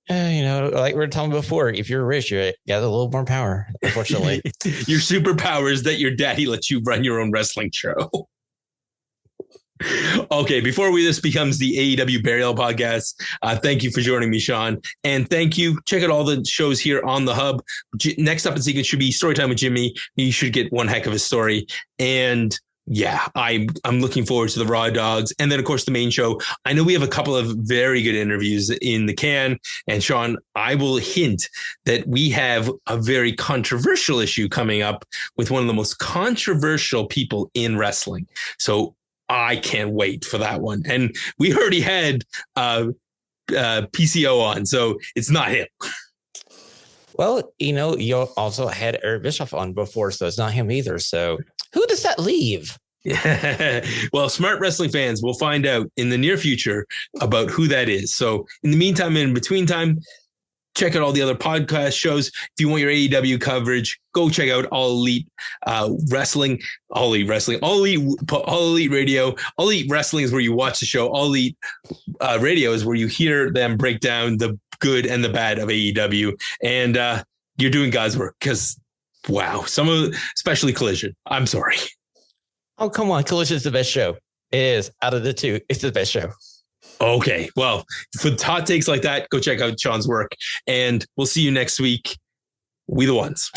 Speaker 2: Like we were talking before, if you're rich, you got a little more power, unfortunately.
Speaker 1: Your superpower is that your daddy lets you run your own wrestling show. Okay, before this becomes the AEW Burial Podcast, thank you for joining me, Sean. And thank you. Check out all the shows here on the Hub. Next up in sequence should be Storytime with Jimmy. You should get one heck of a story. And yeah, I'm looking forward to the Raw Dogs. And then, of course, the main show. I know we have a couple of very good interviews in the can. And Sean, I will hint that we have a very controversial issue coming up with one of the most controversial people in wrestling. So I can't wait for that one. And we already had PCO on, so it's not him.
Speaker 2: Well, you also had Eric Bischoff on before, so it's not him either. So who does that leave?
Speaker 1: Well, smart wrestling fans will find out in the near future about who that is. So in the meantime, and in between time, check out all the other podcast shows. If you want your AEW coverage, go check out All Elite Wrestling, All Elite Wrestling, All Elite Radio. All Elite Wrestling is where you watch the show. All Elite Radio is where you hear them break down the good and the bad of AEW. And you're doing God's work because, wow, especially Collision. I'm sorry.
Speaker 2: Oh, come on. Collision is the best show. It is. Out of the two, it's the best show.
Speaker 1: Okay. Well, for hot takes like that, go check out Sean's work. And we'll see you next week. We the ones.